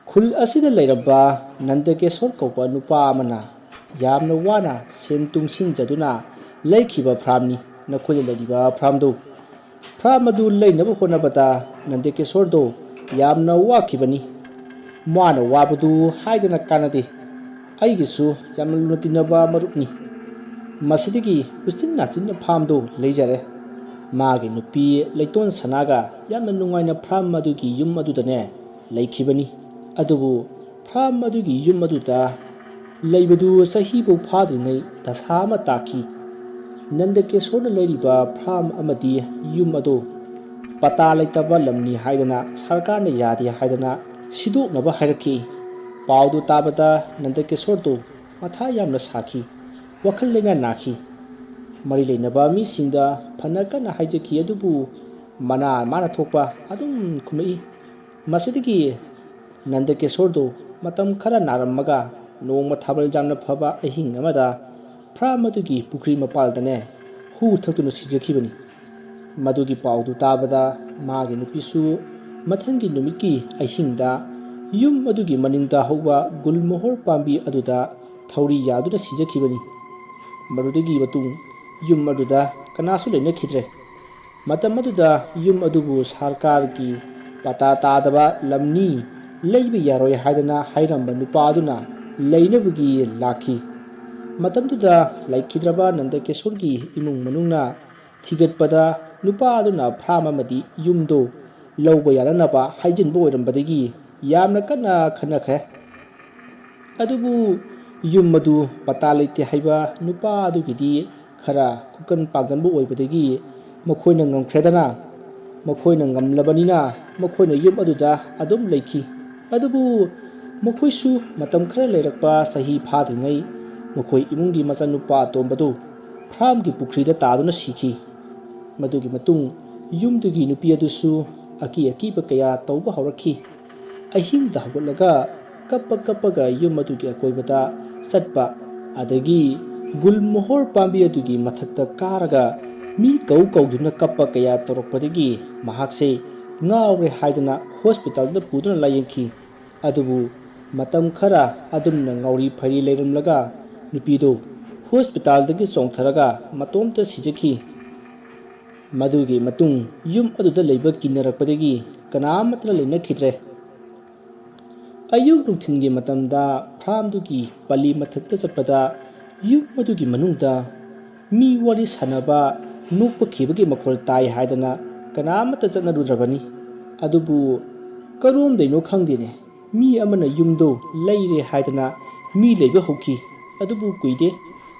ꯈꯨꯜ ꯑꯁꯤꯗ ꯂꯩꯔꯝꯕ ꯅꯟꯗꯀꯦꯁꯣꯔ ꯀꯧꯕ ꯅꯨꯄꯥ ꯑꯃꯅ ꯌꯥꯝꯅ ꯋꯥꯅ ꯁꯦꯟ ꯇꯨꯡꯁꯤꯟꯖꯗꯨꯅ ꯂꯩꯈꯤꯕ ꯐ꯭ꯔꯥꯝꯅꯤ ꯅꯈꯣꯏꯗ ꯂꯩꯔꯤꯕ ꯐ꯭ꯔꯥꯝꯗꯨ꯫ ꯐ꯭ꯔꯥꯝ ꯑꯗꯨ ꯂꯩꯅꯕ ꯍꯣꯠꯅꯕꯗ ꯅꯟꯗꯀꯦꯁꯣꯔꯗꯣ ꯌꯥꯝꯅ ꯋꯥꯈꯤꯕꯅꯤ꯫ ꯃꯥꯅ ꯋꯥꯕꯗꯨ ꯍꯥꯏꯗꯅ ꯀꯥꯟꯅꯗꯦ꯫ ꯑꯩꯒꯤꯁꯨ ꯌꯥꯝꯅ ꯂꯨꯅ ꯇꯤꯟꯅꯕ ꯃꯔꯨꯞꯅꯤ꯫ ꯃꯁꯤꯗꯒꯤ ꯎꯆꯤꯟ ꯅꯥꯆꯤꯟꯅ ꯐ꯭ꯔꯥꯝꯗꯨ ꯂꯩꯖꯔꯦ꯫ ꯃꯥꯒꯤ ꯅꯨꯄꯤ ꯂꯩꯇꯣꯟ ꯁꯅꯥꯒ ꯌꯥꯝꯅ ꯅꯨꯡꯉꯥꯏꯅ ꯐ꯭ꯔꯥꯝ ꯑꯗꯨꯒꯤ ꯌꯨꯝ ꯑꯗꯨꯗꯅꯦ ꯂꯩꯈꯤꯕꯅꯤ꯫ ꯑꯗꯨꯕꯨ ꯐ꯭ꯔꯥꯝ ꯑꯗꯨꯒꯤ ꯌꯨꯝ ꯑꯗꯨꯗ ꯂꯩꯕꯗꯨ ꯆꯍꯤꯐꯥꯎ ꯐꯥꯗ꯭ꯔꯤꯉꯩ ꯗꯁꯥ ꯑꯃ ꯇꯥꯈꯤ꯫ ꯅꯟꯗꯀꯦꯁꯣꯔꯅ ꯂꯩꯔꯤꯕ ꯐ꯭ꯔꯥꯝ ꯑꯃꯗꯤ ꯌꯨꯝ ꯑꯗꯨ ꯄꯇꯥ ꯂꯩꯇꯕ ꯂꯝꯅꯤ ꯍꯥꯏꯗꯅ ꯁꯔꯀꯥꯔꯅ ꯌꯥꯗꯦ ꯍꯥꯏꯗꯅ ꯁꯤꯗꯣꯛꯅꯕ ꯍꯥꯏꯔꯛꯈꯤ꯫ ꯄꯥꯎꯗꯨ ꯇꯥꯕꯗ ꯅꯟꯗꯀꯦꯁꯣꯔꯗꯨ ꯃꯊꯥ ꯌꯥꯝꯅ ꯁꯥꯈꯤ, ꯋꯥꯈꯜ ꯂꯩꯅꯥ ꯅꯥꯈꯤ꯫ ꯃꯔꯤ ꯂꯩꯅꯕ ꯃꯤꯁꯤꯡꯗ ꯐꯅ ꯀꯟꯅ ꯍꯥꯏꯖꯈꯤ, ꯑꯗꯨꯕꯨ ꯃꯥꯅ ꯊꯣꯛꯄ ꯑꯗꯨꯝ ꯈꯨꯝꯂꯛꯏ꯫ ꯃꯁꯤꯗꯒꯤ ꯅꯟꯗꯀꯦꯁꯣꯔꯗꯨ ꯃꯇꯝ ꯈꯔ ꯅꯥꯔꯝꯃꯒ ꯅꯣꯡꯃ ꯊꯥꯕꯜ ꯌꯥꯝꯅ ꯐꯕ ꯑꯍꯤꯡ ꯑꯃꯗ ꯐ꯭ꯔꯥꯝ ꯑꯗꯨꯒꯤ ꯄꯨꯈ꯭ꯔꯤ ꯃꯄꯥꯜꯗꯅꯦ ꯍꯨ ꯊꯛꯇꯨꯅ ꯁꯤꯖꯈꯤꯕꯅꯤ꯫ ꯃꯗꯨꯒꯤ ꯄꯥꯎꯗꯨ ꯇꯥꯕꯗ ꯃꯥꯒꯤ ꯅꯨꯄꯤꯁꯨ ꯃꯊꯪꯒꯤ ꯅꯨꯃꯤꯠꯀꯤ ꯑꯍꯤꯡꯗ ꯌꯨꯝ ꯑꯗꯨꯒꯤ ꯃꯅꯤꯡꯗ ꯍꯧꯕ ꯒꯨꯜꯃꯣꯍꯣꯔ ꯄꯥꯝꯕꯤ ꯑꯗꯨꯗ ꯊꯧꯔꯤ ꯌꯥꯗꯨꯅ ꯁꯤꯖꯈꯤꯕꯅꯤ꯫ ꯃꯗꯨꯗꯒꯤ ꯃꯇꯨꯡ ꯌꯨꯝ ꯑꯗꯨꯗ ꯀꯅꯥꯁꯨ ꯂꯩꯅꯈꯤꯗ꯭ꯔꯦ꯫ ꯃꯇꯝ ꯑꯗꯨꯗ ꯌꯨꯝ ꯑꯗꯨꯕꯨ ꯁꯔꯀꯥꯔꯒꯤ ꯄꯇꯥ ꯇꯥꯗꯕ ꯂꯝꯅꯤ, ꯂꯩꯕ ꯌꯥꯔꯣꯏ ꯍꯥꯏꯗꯅ ꯍꯥꯏꯔꯝꯕ ꯅꯨꯄꯥ ꯑꯗꯨꯅ ꯂꯩꯅꯕꯒꯤ ꯂꯥꯛꯈꯤ꯫ ꯃꯇꯝꯗꯨꯗ ꯂꯩꯈꯤꯗ꯭ꯔꯕ ꯅꯟꯗꯀꯦꯁꯣꯔꯒꯤ ꯏꯃꯨꯡ ꯃꯅꯨꯡꯅ ꯊꯤꯒꯠꯄꯗ ꯅꯨꯄꯥ ꯑꯗꯨꯅ ꯐ꯭ꯔꯥꯝ ꯑꯃꯗꯤ ꯌꯨꯝꯗꯨ ꯂꯧꯕ ꯌꯥꯅꯅꯕ ꯍꯥꯏꯖꯤꯟꯕ ꯑꯣꯏꯔꯝꯕꯗꯒꯤ ꯌꯥꯝꯅ ꯀꯟꯅ ꯈꯟꯅꯈ꯭ꯔꯦ꯫ ꯑꯗꯨꯕꯨ ꯌꯨꯝ ꯑꯗꯨ ꯄꯇꯥ ꯂꯩꯇꯦ ꯍꯥꯏꯕ ꯅꯨꯄꯥ ꯑꯗꯨꯒꯤꯗꯤ ꯈꯔ ꯈꯨꯀꯟ ꯄꯥꯡꯒꯟꯕ ꯑꯣꯏꯕꯗꯒꯤ ꯃꯈꯣꯏꯅ ꯉꯝꯈ꯭ꯔꯦꯗꯅ꯫ ꯃꯈꯣꯏꯅ ꯉꯝꯂꯕꯅꯤꯅ ꯃꯈꯣꯏꯅ ꯌꯨꯝ ꯑꯗꯨꯗ ꯑꯗꯨꯝ ꯂꯩꯈꯤ꯫ ꯑꯗꯨꯕꯨ ꯃꯈꯣꯏꯁꯨ ꯃꯇꯝ ꯈꯔ ꯂꯩꯔꯛꯄ ꯆꯍꯤ ꯐꯥꯗ꯭ꯔꯤꯉꯩ ꯃꯈꯣꯏ ꯏꯃꯨꯡꯒꯤ ꯃꯆꯥꯅꯨꯄꯥ ꯑꯇꯣꯝꯕꯗꯨ ꯐ꯭ꯔꯥꯝꯒꯤ ꯄꯨꯈ꯭ꯔꯤꯗ ꯇꯥꯗꯨꯅ ꯁꯤꯈꯤ꯫ ꯃꯗꯨꯒꯤ ꯃꯇꯨꯡ ꯌꯨꯝꯗꯨꯒꯤ ꯅꯨꯄꯤ ꯑꯗꯨꯁꯨ ꯑꯀꯤꯕ ꯀꯌꯥ ꯇꯧꯕ ꯍꯧꯔꯛꯈꯤ꯫ ꯑꯍꯤꯡꯗ ꯍꯧꯒꯠꯂꯒ ꯀꯞꯄꯒ ꯌꯨꯝ ꯑꯗꯨꯒꯤ ꯑꯀꯣꯏꯕꯗ ꯆꯠꯄ, ꯑꯗꯒꯤ ꯒꯨꯜꯃꯣꯍꯣꯔ ꯄꯥꯝꯕꯤ ꯑꯗꯨꯒꯤ ꯃꯊꯛꯇ ꯀꯥꯔꯒ ꯃꯤ ꯀꯧꯗꯨꯅ ꯀꯞꯄ ꯀꯌꯥ ꯇꯧꯔꯛꯄꯗꯒꯤ ꯃꯍꯥꯛꯁꯦ ꯉꯥꯎꯔꯦ ꯍꯥꯏꯗꯅ ꯍꯣꯁꯄꯤꯇꯥꯜꯗ ꯄꯨꯗꯨꯅ ꯂꯥꯌꯦꯡꯈꯤ꯫ ꯑꯗꯨꯕꯨ ꯃꯇꯝ ꯈꯔ ꯑꯗꯨꯝꯅ ꯉꯥꯎꯔꯤ ꯐꯩꯔꯤ ꯂꯩꯔꯝꯂꯒ ꯅꯨꯄꯤꯗꯨ ꯍꯣꯁꯄꯤꯇꯥꯜꯗꯒꯤ ꯆꯣꯡꯊꯔꯒ ꯃꯇꯣꯝꯇ ꯁꯤꯖꯈꯤ꯫ ꯃꯗꯨꯒꯤ ꯃꯇꯨꯡ ꯌꯨꯝ ꯑꯗꯨꯗ ꯂꯩꯕ ꯀꯤꯅꯔꯛꯄꯗꯒꯤ ꯀꯅꯥꯃꯠꯇ ꯂꯩꯅꯈꯤꯗ꯭ꯔꯦ꯫ ꯑꯌꯨꯛ ꯅꯨꯡꯊꯤꯜꯒꯤ ꯃꯇꯝꯗ ꯐ꯭ꯔꯥꯝꯗꯨꯒꯤ ꯄꯜꯂꯤ ꯃꯊꯛꯇ ꯆꯠꯄꯗ ꯌꯨꯝ ꯑꯗꯨꯒꯤ ꯃꯅꯨꯡꯗ ꯃꯤ ꯋꯥꯔꯤ ꯁꯥꯟꯅꯕ, ꯅꯣꯛꯄ ꯈꯤꯕꯒꯤ ꯃꯈꯣꯜ ꯇꯥꯏ ꯍꯥꯏꯗꯅ ꯀꯅꯥꯃꯠꯇ ꯆꯠꯅꯔꯨꯗ꯭ꯔꯕꯅꯤ꯫ ꯑꯗꯨꯕꯨ ꯀꯔꯣꯝꯗꯩꯅꯣ ꯈꯪꯗꯦꯅꯦ, ꯃꯤ ꯑꯃꯅ ꯌꯨꯝꯗꯨ ꯂꯩꯔꯦ ꯍꯥꯏꯗꯅ mi leiba hokhi adubu kuide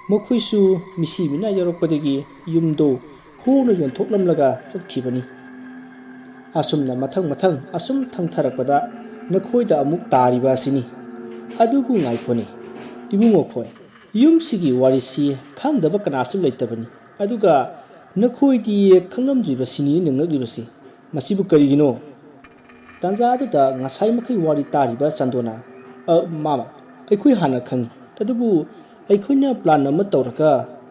mokhoisu misi mina yorokpadagi yumdo huna yonthoklamlaga chatkhibani asumna mathang asum thangtharakpada nakhoida amuk tariba asini adubu ngaikhone ibungo khoi yum sigi warisi khangdaba kanasu leitabani aduga nakhoidi khanglamjiba sini ninglagibasi masibu karigino tanza aduda ngasai makai wari tariba chandona mama aikhoi hana khangi adubu aikhoi plan ama tawraka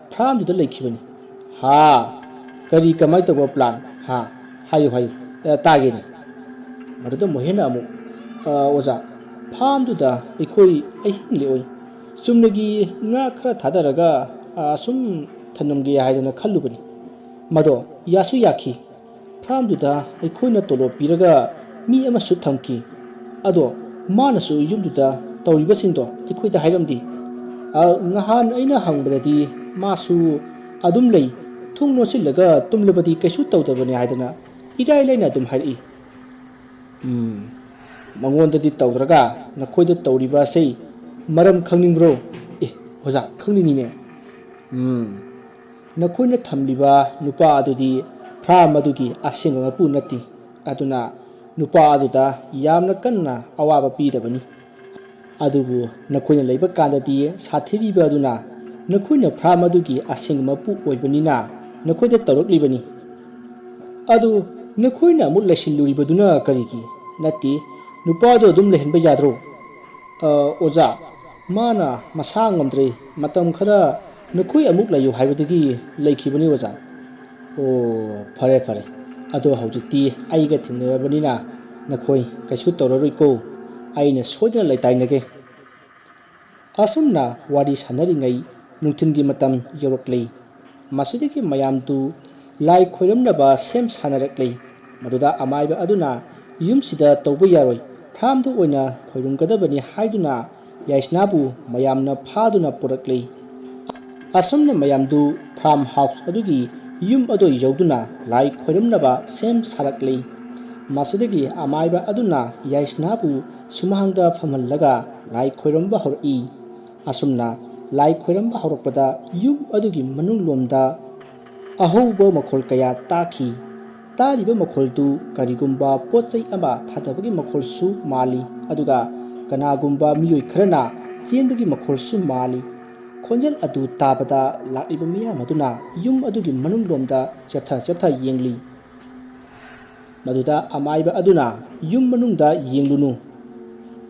phram duda leikhibani ha kari kamai tawba plan ha hayu tageni maduda mohena amu oza pham duda aikhoi ahing leoi sumnagi nga khara thadaraga sum thanamgi haidana khallubani mado yasu yakhi phram duda aikhoina tolo piraga mi ama su thamki ado manasu yumduda tawriba singdo aikhoida hairamdi ngahan aina hangbadadi masu adum lei thungno silaga tumlabadi kaisu tawdabani haidana irai laina dum hari mangonda di tawdraga nakhoida tawriba sei maram khangingbro hoja khangni ne nakhoina thamliba nupa adudi phram adugi asenga pu nati aduna nupa aduda yamna kanna awaba pidabani adubu nakhoina leiba kandadi sathiriba aduna nakhoina phram adugi asenga pu oibanina nakhoida tawraklibani adu nakhoina amul lasiluribaduna karigi nati nupa do dum lehenba yadro oza mana masang ngamdre matam khara nakhoi amuk layu haibadagi leikhibani oza o phare ado haujikti aiga thingnabanina nakhoi kaisu tawraroi ko aina soidna laitainage asumna wari sanari ngai nungthingi matam yoroklei masidiki mayamtu lai khoiramnaba sem sanaраklei maduda amaiba aduna yumsida tawba yaroi phramdu oina khoirumgadabani haiduna yaisnabu mayamna phaduna puraklei asumna mayamdu farm house adugi yum ado yoduna lai khoiramnaba sem saraklei masidagi amaiba aduna yaisnabu sumahangda famhallaga lai khoiramba hori asumna lai khoiramba horokpada yum adugi manunglomda ahouba makhol kaya takhi tariba makholdu karigumba pochai ama thadabagi makholsu mali aduga kanagumba miyoi kharana chenbagi makholsu mali khonjal adu tabada lakiba miya maduna yum adugi manunglomda cheptha yengli maduda amaiba aduna yum manungda yenglunu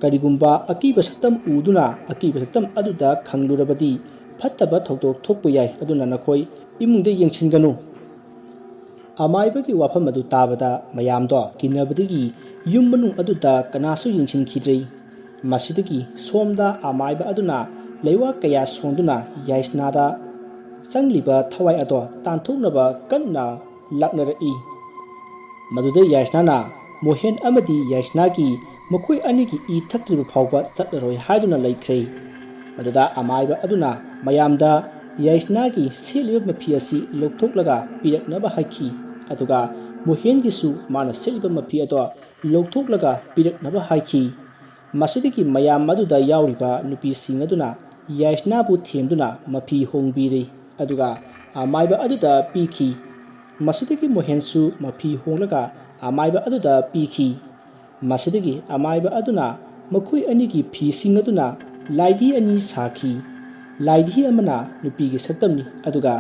karigumba akiba saktam uduna akiba saktam aduda khanglurabadi phattaba thokdok thokpu yai aduna nakhoi imungde yengsinganu amaiba ki wafam adu tabada mayamdo kinabadigi yum manung aduda kanasu yengsingkhidrei masidagi somda amaiba aduna leiwa kaya sonduna yaisnada sangliba thawai ado tanthoknaba kanna laknarai maduda yaisnana mohen amadi yaisnagi makhoi anigi i thatriba phawba chatlaroi haiduna laikhrei maduda amaiba aduna mayamda yaisnagi seliba mafi asi loktoklaga piraknaba haiki aduga mohengisu mana seliba mafi ado loktoklaga piraknaba haiki masidagi mayam maduda yauriba nupi singaduna yaisnabu themduna mafi hongbiri aduga amaiba aduda piki masidagi mohensu mafi honglaga amaiba aduda piki masidagi amaiba aduna makhoi anigi phi singaduna laidi ani sakhi laidi amana nupigi saktamni aduga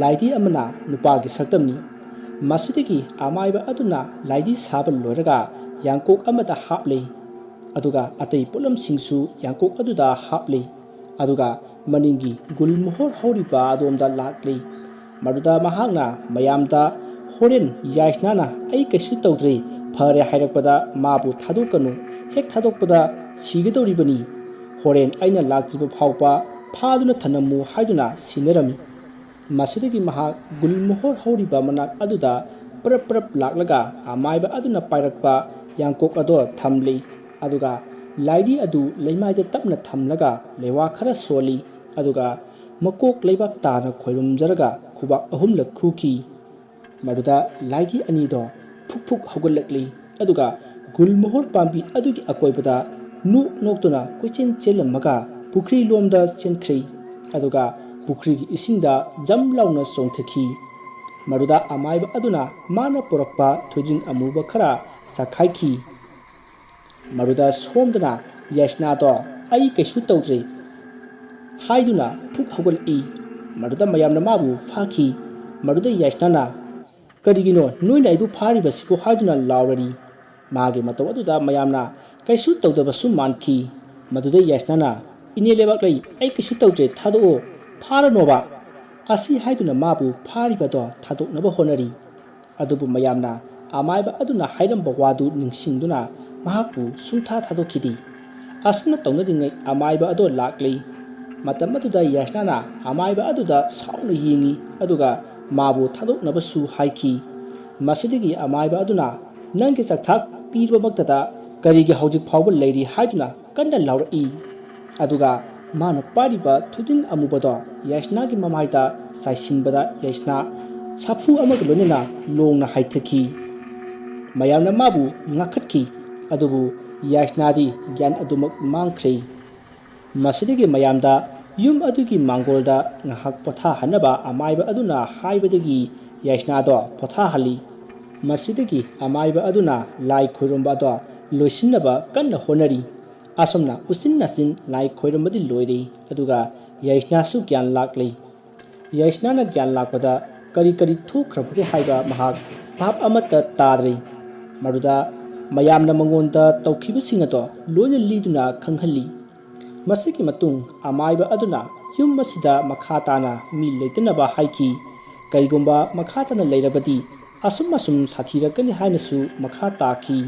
laidi amana nupagi saktamni masidagi amaiba aduna laidi sabal loraga yangkok amata haple aduga atei pulam singsu yangkok aduda haple aduga maningi gulmohor horiba adomda lakle maduda mahangna mayamda horen yaisnana ai kaisu tawdre phare hairakpada mabu thadokanu hek thadokpada sigedoribani horen aina lakjiba phawpa phaduna thanamu haiduna sinarami masidagi maha gulmohor horiba manak aduda prap laklaga amaiba aduna pairakpa yangkok ado thamli aduga laidi adu leimaida tapna thamlaga lewa khara soli aduga makok leibak tana khoirumjaraga khubak ahumla khuki maduda laidi ani do phuk haugalakli aduga gulmohor pambi adugi akoibada nu noktuna koichin chelamaga ꯄꯨꯈ꯭ꯔꯤ ꯂꯣꯝꯗ ꯆꯦꯟꯈ꯭ꯔꯦ ꯑꯗꯨꯒ ꯄꯨꯈ꯭ꯔꯤꯒꯤ ꯏꯁꯤꯡꯗ ꯖꯝ ꯂꯥꯎꯅ ꯆꯣꯡꯊꯈꯤ ꯃꯗꯨꯗ ꯑꯃꯥꯏꯕ ꯑꯗꯨꯅ ꯃꯥꯅ ꯄꯨꯔꯛꯄ ꯊꯣꯏꯗꯤꯡ ꯑꯃꯨꯕ ꯈꯔ ꯆꯥꯈꯥꯏꯈꯤ ꯃꯗꯨꯗ ꯁꯣꯝꯗꯅ ꯌꯥꯏꯁꯅꯥꯗꯣ ꯑꯩ ꯀꯩꯁꯨ ꯇꯧꯗ꯭ꯔꯦ ꯍꯥꯏꯗꯨꯅ ꯐꯨꯛ ꯍꯧꯒꯠꯂꯛꯏ ꯃꯗꯨꯗ ꯃꯌꯥꯝꯅ ꯃꯥꯕꯨ ꯐꯥꯈꯤ ꯃꯗꯨꯗ ꯌꯥꯏꯁꯅꯥꯅ ꯀꯔꯤꯒꯤꯅꯣ ꯅꯣꯏꯅ ꯑꯩꯕꯨ ꯐꯥꯔꯤꯕꯁꯤꯕꯨ ꯍꯥꯏꯗꯨꯅ ꯂꯥꯎꯔꯔꯤ ꯃꯥꯒꯤ ꯃꯇꯧ ꯑꯗꯨꯗ ꯃꯌꯥꯝꯅ ꯀꯩꯁꯨ ꯇꯧꯗꯕꯁꯨ ꯃꯥꯟꯈꯤ ꯃꯗꯨꯗ ꯌꯥꯏꯁꯅꯥꯅ ꯏꯅꯦ ꯂꯩꯕꯥꯛꯂꯩ ꯑꯩ ꯀꯩꯁꯨ ꯇꯧꯗ꯭ꯔꯦ ꯊꯥꯗꯣꯛꯑꯣ ꯐꯥꯔꯅꯣꯕ ꯑꯁꯤ ꯍꯥꯏꯗꯨꯅ ꯃꯥꯕꯨ ꯐꯥꯔꯤꯕꯗꯣ ꯊꯥꯗꯣꯛꯅꯕ ꯍꯣꯠꯅꯔꯤ ꯑꯗꯨꯕꯨ ꯃꯌꯥꯝꯅ ꯑꯃꯥꯏꯕ ꯑꯗꯨꯅ ꯍꯥꯏꯔꯝꯕ ꯋꯥꯗꯨ ꯅꯤꯡꯁꯤꯡꯗꯨꯅ ꯃꯍꯥꯛꯄꯨ ꯁꯨꯡꯊꯥ ꯊꯥꯗꯣꯛꯈꯤꯗꯦ ꯑꯁꯨꯝꯅ ꯇꯧꯅꯔꯤꯉꯩ ꯑꯃꯥꯏꯕ ꯑꯗꯨ ꯂꯥꯛꯂꯤ ꯃꯇꯝ ꯑꯗꯨꯗ ꯌꯥꯏꯁꯅꯥꯅ ꯑꯃꯥꯏꯕ ꯑꯗꯨꯗ ꯁꯥꯎꯅ ꯌꯦꯡꯉꯤ ꯑꯗꯨꯒ ꯃꯥꯕꯨ ꯊꯥꯗꯣꯛꯅꯕꯁꯨ ꯍꯥꯏꯈꯤ ꯃꯁꯤꯗꯒꯤ ꯑꯃꯥꯏꯕ ꯑꯗꯨꯅ ꯅꯪꯒꯤ ꯆꯥꯛꯊꯥꯛ ꯄꯤꯔꯕꯃꯛꯇꯗ ꯀꯔꯤꯒꯤ ꯍꯧꯖꯤꯛ ꯐꯥꯎꯕ ꯂꯩꯔꯤ ꯍꯥꯏꯗꯨꯅ ꯀꯟꯅ ꯂꯥꯎꯔꯛꯏ ꯑꯗꯨꯒ ꯃꯥꯅ ꯄꯥꯏꯔꯤꯕ ꯊꯣꯏꯗꯤꯡ ꯑꯃꯨꯕꯗꯣ ꯌꯥꯏꯁꯅꯥꯒꯤ ꯃꯃꯥꯏꯗ ꯆꯥꯏꯁꯤꯟꯕꯗ ꯌꯥꯏꯁꯅꯥ ꯁꯥꯐꯨ ꯑꯃꯒ ꯂꯣꯏꯅꯅ ꯂꯣꯡꯅ ꯍꯥꯏꯊꯈꯤ ꯃꯌꯥꯝꯅ ꯃꯥꯕꯨ ꯉꯥꯛꯈꯠꯈꯤ ꯑꯗꯨꯕꯨ ꯌꯥꯏꯁꯅꯥꯗꯤ ꯒ꯭ꯌꯥꯟ ꯑꯗꯨꯃꯛ ꯃꯥꯡꯈ꯭ꯔꯦ ꯃꯁꯤꯗꯒꯤ ꯃꯌꯥꯝꯗ ꯌꯨꯝ ꯑꯗꯨꯒꯤ ꯃꯥꯡꯒꯣꯜꯗ ꯉꯥꯏꯍꯥꯛ ꯄꯣꯊꯥꯍꯟꯅꯕ ꯑꯃꯥꯏꯕ ꯑꯗꯨꯅ ꯍꯥꯏꯕꯗꯒꯤ ꯌꯥꯏꯁꯅꯥꯗꯣ ꯄꯣꯊꯥꯍꯜꯂꯤ ꯃꯁꯤꯗꯒꯤ ꯑꯃꯥꯏꯕ ꯑꯗꯨꯅ ꯂꯥꯏ ꯈꯣꯏꯔꯝꯕ ꯑꯗꯣ ꯂꯣꯏꯁꯤꯟꯅꯕ ꯀꯟꯅ ꯍꯣꯠꯅꯔꯤ ꯑꯁꯨꯝꯅ ꯎꯆꯤꯟ ꯅꯥꯆꯤꯟ ꯂꯥꯏ ꯈꯣꯏꯔꯝꯕꯗꯤ ꯂꯣꯏꯔꯦ ꯑꯗꯨꯒ ꯌꯥꯏꯁꯅꯥꯁꯨ ꯒ꯭ꯌꯥꯟ ꯂꯥꯛꯂꯤ ꯌꯥꯏꯁꯅꯥꯅ ꯒ꯭ꯌꯥꯟ ꯂꯥꯛꯄꯗ ꯀꯔꯤ ꯀꯔꯤ ꯊꯣꯛꯈ꯭ꯔꯕꯒꯦ ꯍꯥꯏꯕ ꯃꯍꯥꯛ ꯚꯥꯞ ꯑꯃꯠꯇ ꯇꯥꯗ꯭ꯔꯤ ꯃꯗꯨꯗ ꯃꯌꯥꯝꯅ ꯃꯉꯣꯟꯗ ꯇꯧꯈꯤꯕꯁꯤꯡ ꯑꯗꯣ ꯂꯣꯏꯅ ꯂꯤꯗꯨꯅ ꯈꯪꯍꯜꯂꯤ ꯃꯁꯤꯒꯤ ꯃꯇꯨꯡ ꯑꯃꯥꯏꯕ ꯑꯗꯨꯅ ꯌꯨꯝ ꯑꯁꯤꯗ ꯃꯈꯥ ꯇꯥꯅ ꯃꯤ ꯂꯩꯇꯅꯕ ꯍꯥꯏꯈꯤ ꯀꯔꯤꯒꯨꯝꯕ ꯃꯈꯥ ꯇꯥꯅ ꯂꯩꯔꯕꯗꯤ ꯑꯁꯨꯝ ꯁꯥꯊꯤꯔꯛꯀꯅꯤ ꯍꯥꯏꯅꯁꯨ ꯃꯈꯥ ꯇꯥꯈꯤ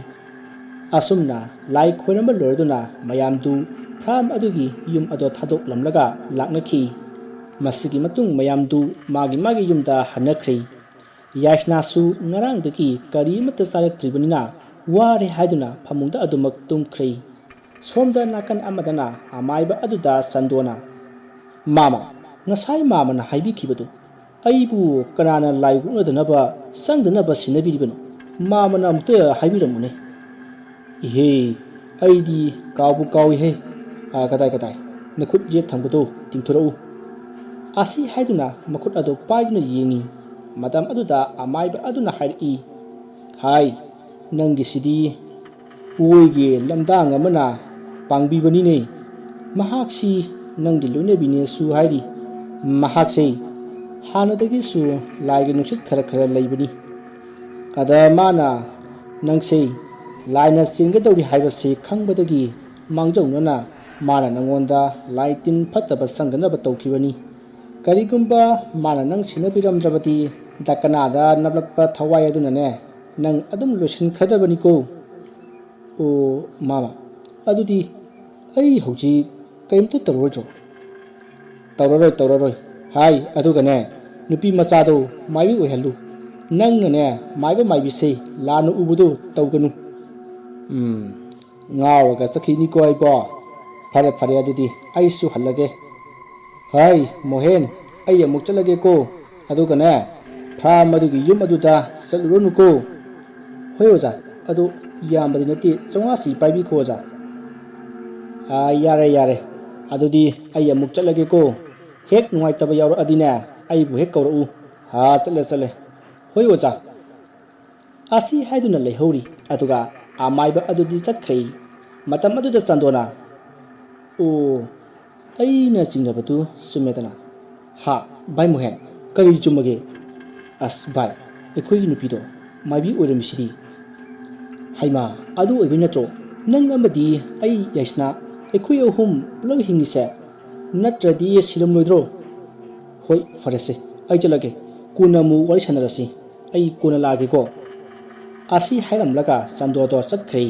ꯑꯁꯨꯝꯅ ꯂꯥꯏ ꯈꯣꯏꯔꯝꯕ ꯂꯣꯏꯔꯗꯨꯅ ꯃꯌꯥꯝꯗꯨ ꯐ꯭ꯔꯥꯝ ꯑꯗꯨꯒꯤ ꯌꯨꯝ ꯑꯗꯣ ꯊꯥꯗꯣꯛꯂꯝꯂꯒ ꯂꯥꯛꯅꯈꯤ ꯃꯁꯤꯒꯤ ꯃꯇꯨꯡ ꯃꯌꯥꯝꯗꯨ ꯃꯥꯒꯤ ꯃꯥꯒꯤ ꯌꯨꯝꯗ ꯍꯟꯅꯈ꯭ꯔꯦ ꯌꯥꯏꯁꯅꯥꯁꯨ ꯉꯔꯥꯡꯗꯒꯤ ꯀꯔꯤꯃꯠꯇ ꯆꯥꯔꯛꯇ꯭ꯔꯤꯕꯅꯤꯅ ꯋꯥꯔꯦ ꯍꯥꯏꯗꯨꯅ ꯐꯃꯨꯡꯗ ꯑꯗꯨꯃꯛ ꯇꯨꯝꯈ꯭ꯔꯦ ꯁꯣꯝꯗ ꯅꯥꯀꯟ ꯑꯃꯗꯅ ꯑꯃꯥꯏꯕ ꯑꯗꯨꯗ ꯆꯟꯗꯣꯅ ꯃꯥꯃ ꯉꯁꯥꯏ ꯃꯥꯃꯅ ꯍꯥꯏꯕꯤꯈꯤꯕꯗꯨ ꯑꯩꯕꯨ ꯀꯅꯥꯅ ꯂꯥꯏ ꯑꯣꯛꯅꯗꯅꯕ ꯆꯪꯗꯅꯕ ꯁꯤꯟꯅꯕꯤꯔꯤꯕꯅꯣ ꯃꯥꯃꯅ ꯑꯃꯨꯛꯇ ꯍꯥꯏꯕꯤꯔꯝꯃꯨꯅꯦ ꯏꯍꯦ ꯑꯩꯗꯤ ꯀꯥꯎꯕꯨ ꯀꯥꯎꯏꯍꯦ ꯀꯗꯥꯏ ꯅꯈꯨꯠ ꯌꯦꯠ ꯊꯝꯕꯗꯣ ꯇꯤꯡꯊꯣꯔꯛꯎ ꯑꯁꯤ ꯍꯥꯏꯗꯨꯅ ꯃꯈꯨꯠ ꯑꯗꯨ ꯄꯥꯏꯗꯨꯅ ꯌꯦꯡꯉꯤ ꯃꯇꯝ ꯑꯗꯨꯗ ꯑꯃꯥꯏꯕ ꯑꯗꯨꯅ ꯍꯥꯏꯔꯛꯏ ꯍꯥꯏ ꯅꯪꯒꯤꯁꯤꯗꯤ ꯑꯣꯏꯒꯤ ꯂꯝꯗꯥꯡ ꯑꯃꯅ ꯄꯥꯡꯕꯤꯕꯅꯤꯅꯦ ꯃꯍꯥꯛꯁꯤ ꯅꯪꯒꯤ ꯂꯣꯏꯅꯕꯤꯅꯦꯁꯨ ꯍꯥꯏꯔꯤ ꯃꯍꯥꯛꯁꯦ ꯍꯥꯟꯅꯗꯒꯤꯁꯨ ꯂꯥꯏꯒꯤ ꯅꯨꯡꯁꯤꯠ ꯈꯔ ꯂꯩꯕꯅꯤ ꯑꯗ ꯃꯥꯅ ꯅꯪꯁꯦ ꯂꯥꯏꯅ ꯆꯦꯟꯒꯗꯧꯔꯤ ꯍꯥꯏꯕꯁꯤ ꯈꯪꯕꯗꯒꯤ ꯃꯥꯡꯖꯧꯅꯅ ꯃꯥꯅ ꯅꯪꯉꯣꯟꯗ ꯂꯥꯏ ꯇꯤꯟ ꯐꯠꯇꯕ ꯆꯪꯗꯅꯕ ꯇꯧꯈꯤꯕꯅꯤ ꯀꯔꯤꯒꯨꯝꯕ ꯃꯥꯅ ꯅꯪ ꯁꯦꯟꯅꯕꯤꯔꯝꯗ꯭ꯔꯕꯗꯤ ꯗꯀꯅꯥꯗ ꯅꯞꯂꯛꯄ ꯊꯋꯥꯏ ꯑꯗꯨꯅꯅꯦ ꯅꯪ ꯑꯗꯨꯝ ꯂꯣꯏꯁꯤꯟꯈ꯭ꯔꯗꯕꯅꯤꯀꯣ ꯑꯣ ꯃꯥꯃ ꯑꯗꯨꯗꯤ ꯑꯩ ꯍꯧꯖꯤꯛ ꯀꯔꯤꯝꯇ ꯇꯧꯔꯔꯣꯏꯗ꯭ꯔꯣ ꯇꯧꯔꯔꯣꯏ ꯍꯥꯏ ꯑꯗꯨꯒꯅꯦ ꯅꯨꯄꯤ ꯃꯆꯥꯗꯣ ꯃꯥꯏꯕꯤ ꯑꯣꯏꯍꯜꯂꯨ ꯅꯪꯅꯅꯦ ꯃꯥꯏꯕ ꯃꯥꯏꯕꯤꯁꯦ ꯂꯥꯟꯅ ꯎꯕꯗꯣ ꯇꯧꯒꯅꯨ ꯉꯥꯎꯔꯒ ꯆꯠꯈꯤꯅꯤꯀꯣ ꯑꯩꯕꯣ ꯐꯔꯦ ꯑꯗꯨꯗꯤ ꯑꯩꯁꯨ ꯍꯜꯂꯒꯦ ꯍꯥꯏ ꯃꯣꯍꯦꯟ ꯑꯩ ꯑꯃꯨꯛ ꯆꯠꯂꯒꯦꯀꯣ ꯑꯗꯨꯒꯅꯦ ꯐ꯭ꯔꯥꯝ ꯑꯗꯨꯒꯤ ꯌꯨꯝ ꯑꯗꯨꯗ ꯆꯠꯂꯨꯔꯅꯨꯀꯣ ꯍꯣꯏ ꯑꯣꯖꯥ ꯑꯗꯨ ꯌꯥꯝꯕꯗꯤ ꯅꯠꯇꯦ 500ꯁꯤ ꯄꯥꯏꯕꯤꯈꯣ ꯑꯣꯖꯥ ꯌꯥꯔꯦ ꯑꯗꯨꯗꯤ ꯑꯩ ꯑꯃꯨꯛ ꯆꯠꯂꯒꯦꯀꯣ ꯍꯦꯛ ꯅꯨꯡꯉꯥꯏꯇꯕ ꯌꯥꯎꯔꯛꯑꯗꯤꯅꯦ ꯑꯩꯕꯨ ꯍꯦꯛ ꯀꯧꯔꯛꯎ ꯆꯠꯂꯦ ꯍꯣꯏ ꯑꯣꯖꯥ ꯑꯁꯤ ꯍꯥꯏꯗꯨꯅ ꯂꯩꯍꯧꯔꯤ ꯑꯗꯨꯒ ꯑꯃꯥꯏꯕ ꯑꯗꯨꯗꯤ ꯆꯠꯈ꯭ꯔꯦ ꯃꯇꯝ ꯑꯗꯨꯗ ꯆꯟꯗꯣꯅ ꯑꯣ ꯑꯩꯅ ꯆꯤꯡꯅꯕꯗꯨ ꯆꯨꯝꯃꯦꯗꯅ ꯚꯥꯏ ꯃꯣꯍꯦꯟ ꯀꯔꯤ ꯆꯨꯝꯃꯒꯦ ꯑꯁ ꯚꯥꯏ ꯑꯩꯈꯣꯏꯒꯤ ꯅꯨꯄꯤꯗꯣ ꯃꯥꯏꯕꯤ ꯑꯣꯏꯔꯝꯃꯤꯁꯤꯗꯤ ꯍꯩꯃꯥ ꯑꯗꯨ ꯑꯣꯏꯕꯩ ꯅꯠꯇ꯭ꯔꯣ ꯅꯪ ꯑꯃꯗꯤ ꯑꯩ ꯌꯥꯏꯁꯅꯥ ꯑꯩꯈꯣꯏ ꯑꯍꯨꯝ ꯄꯨꯂꯞ ꯍꯤꯡꯉꯤꯁꯦ ꯅꯠꯇ꯭ꯔꯗꯤ ꯁꯤꯔꯝꯂꯣꯏꯗ꯭ꯔꯣ ꯍꯣꯏ ꯐꯔꯦꯁꯦ ꯑꯩ ꯆꯠꯂꯒꯦ ꯀꯣꯟꯅ ꯑꯃꯨꯛ ꯋꯥꯔꯤ ꯁꯥꯟꯅꯔꯁꯤ ꯑꯩ ꯀꯣꯟꯅ ꯂꯥꯛꯑꯒꯦꯀꯣ ꯑꯁꯤ ꯍꯥꯏꯔꯝꯂꯒ ꯆꯟꯗꯣꯗꯣ ꯆꯠꯈ꯭ꯔꯦ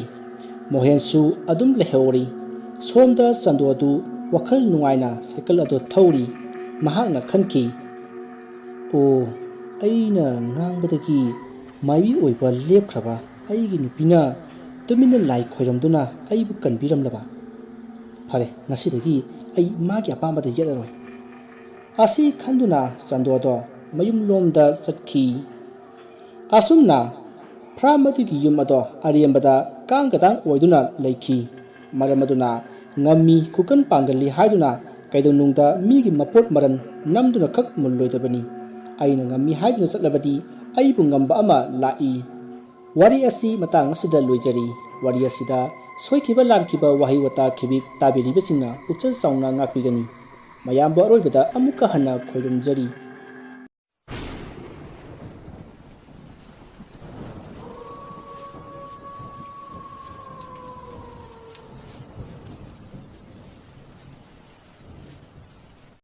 ꯃꯣꯍꯦꯟꯁꯨ ꯑꯗꯨꯝ ꯂꯩꯍꯧꯔꯤ ꯁꯣꯝꯗ ꯆꯟꯗꯣꯗꯨ ꯋꯥꯈꯜ ꯅꯨꯡꯉꯥꯏꯅ ꯁꯥꯏꯀꯜ ꯑꯗꯨ ꯊꯧꯔꯤ ꯃꯍꯥꯛꯅ ꯈꯟꯈꯤ ꯑꯣ ꯑꯩꯅ ꯉꯥꯡꯕꯗꯒꯤ ꯃꯥꯏꯕꯤ ꯑꯣꯏꯕ ꯂꯦꯞꯈ꯭ꯔꯕ ꯑꯩꯒꯤ ꯅꯨꯄꯤꯅ ꯇꯨꯃꯤꯟꯅ ꯂꯥꯏ ꯈꯣꯏꯔꯝꯗꯨꯅ ꯑꯩꯕꯨ ꯀꯟꯕꯤꯔꯝꯂꯕ ꯐꯔꯦ ꯉꯁꯤꯗꯒꯤ ꯑꯩ ꯃꯥꯒꯤ ꯑꯄꯥꯝꯕꯗ ꯌꯦꯠꯂꯔꯣꯏ ꯑꯁꯤ ꯈꯟꯗꯨꯅ ꯆꯟꯗꯣꯗꯣ ꯃꯌꯨꯝꯂꯣꯝꯗ ꯆꯠꯈꯤ ꯑꯁꯨꯝꯅ ꯐ꯭ꯔꯥꯝ ꯑꯗꯨꯒꯤ ꯌꯨꯝ ꯑꯗꯣ ꯑꯔꯦꯝꯕꯗ ꯀꯥꯡꯒꯗꯥꯡ ꯑꯣꯏꯗꯨꯅ ꯂꯩꯈꯤ ꯃꯔꯝ ꯑꯗꯨꯅ ꯉꯝꯃꯤ ꯈꯨꯀꯟ ꯄꯥꯡꯒꯜꯂꯤ ꯍꯥꯏꯗꯨꯅ ꯀꯩꯗꯧꯅꯨꯡꯗ ꯃꯤꯒꯤ ꯃꯄꯣꯠ ꯃꯔꯟ ꯅꯝꯗꯨꯅ ꯈꯛ ꯃꯨꯜꯂꯣꯏꯗꯕꯅꯤ꯫ ꯑꯩꯅ ꯉꯝꯃꯤ ꯍꯥꯏꯗꯨꯅ ꯆꯠꯂꯕꯗꯤ ꯑꯩꯕꯨ ꯉꯝꯕ ꯑꯃ ꯂꯥꯛꯏ꯫ ꯋꯥꯔꯤ ꯑꯁꯤ ꯃꯇꯥꯡ ꯑꯁꯤꯗ ꯂꯣꯏꯖꯔꯤ꯫ ꯋꯥꯔꯤ ꯑꯁꯤꯗ ꯁꯣꯏꯈꯤꯕ ꯂꯥꯟꯈꯤꯕ ꯋꯥꯍꯩ ꯋꯥꯇꯥ ꯈꯤꯕꯤꯛ ꯇꯥꯕꯤꯔꯤꯕꯁꯤꯡꯅ ꯄꯨꯛꯆꯦꯜ ꯆꯥꯎꯅ ꯉꯥꯛꯄꯤꯒꯅꯤ꯫ ꯃꯌꯥꯝꯕꯨ ꯑꯔꯣꯏꯕꯗ ꯑꯃꯨꯛꯀ ꯍꯟꯅ ꯈꯣꯏꯔꯨꯝꯖꯔꯤ꯫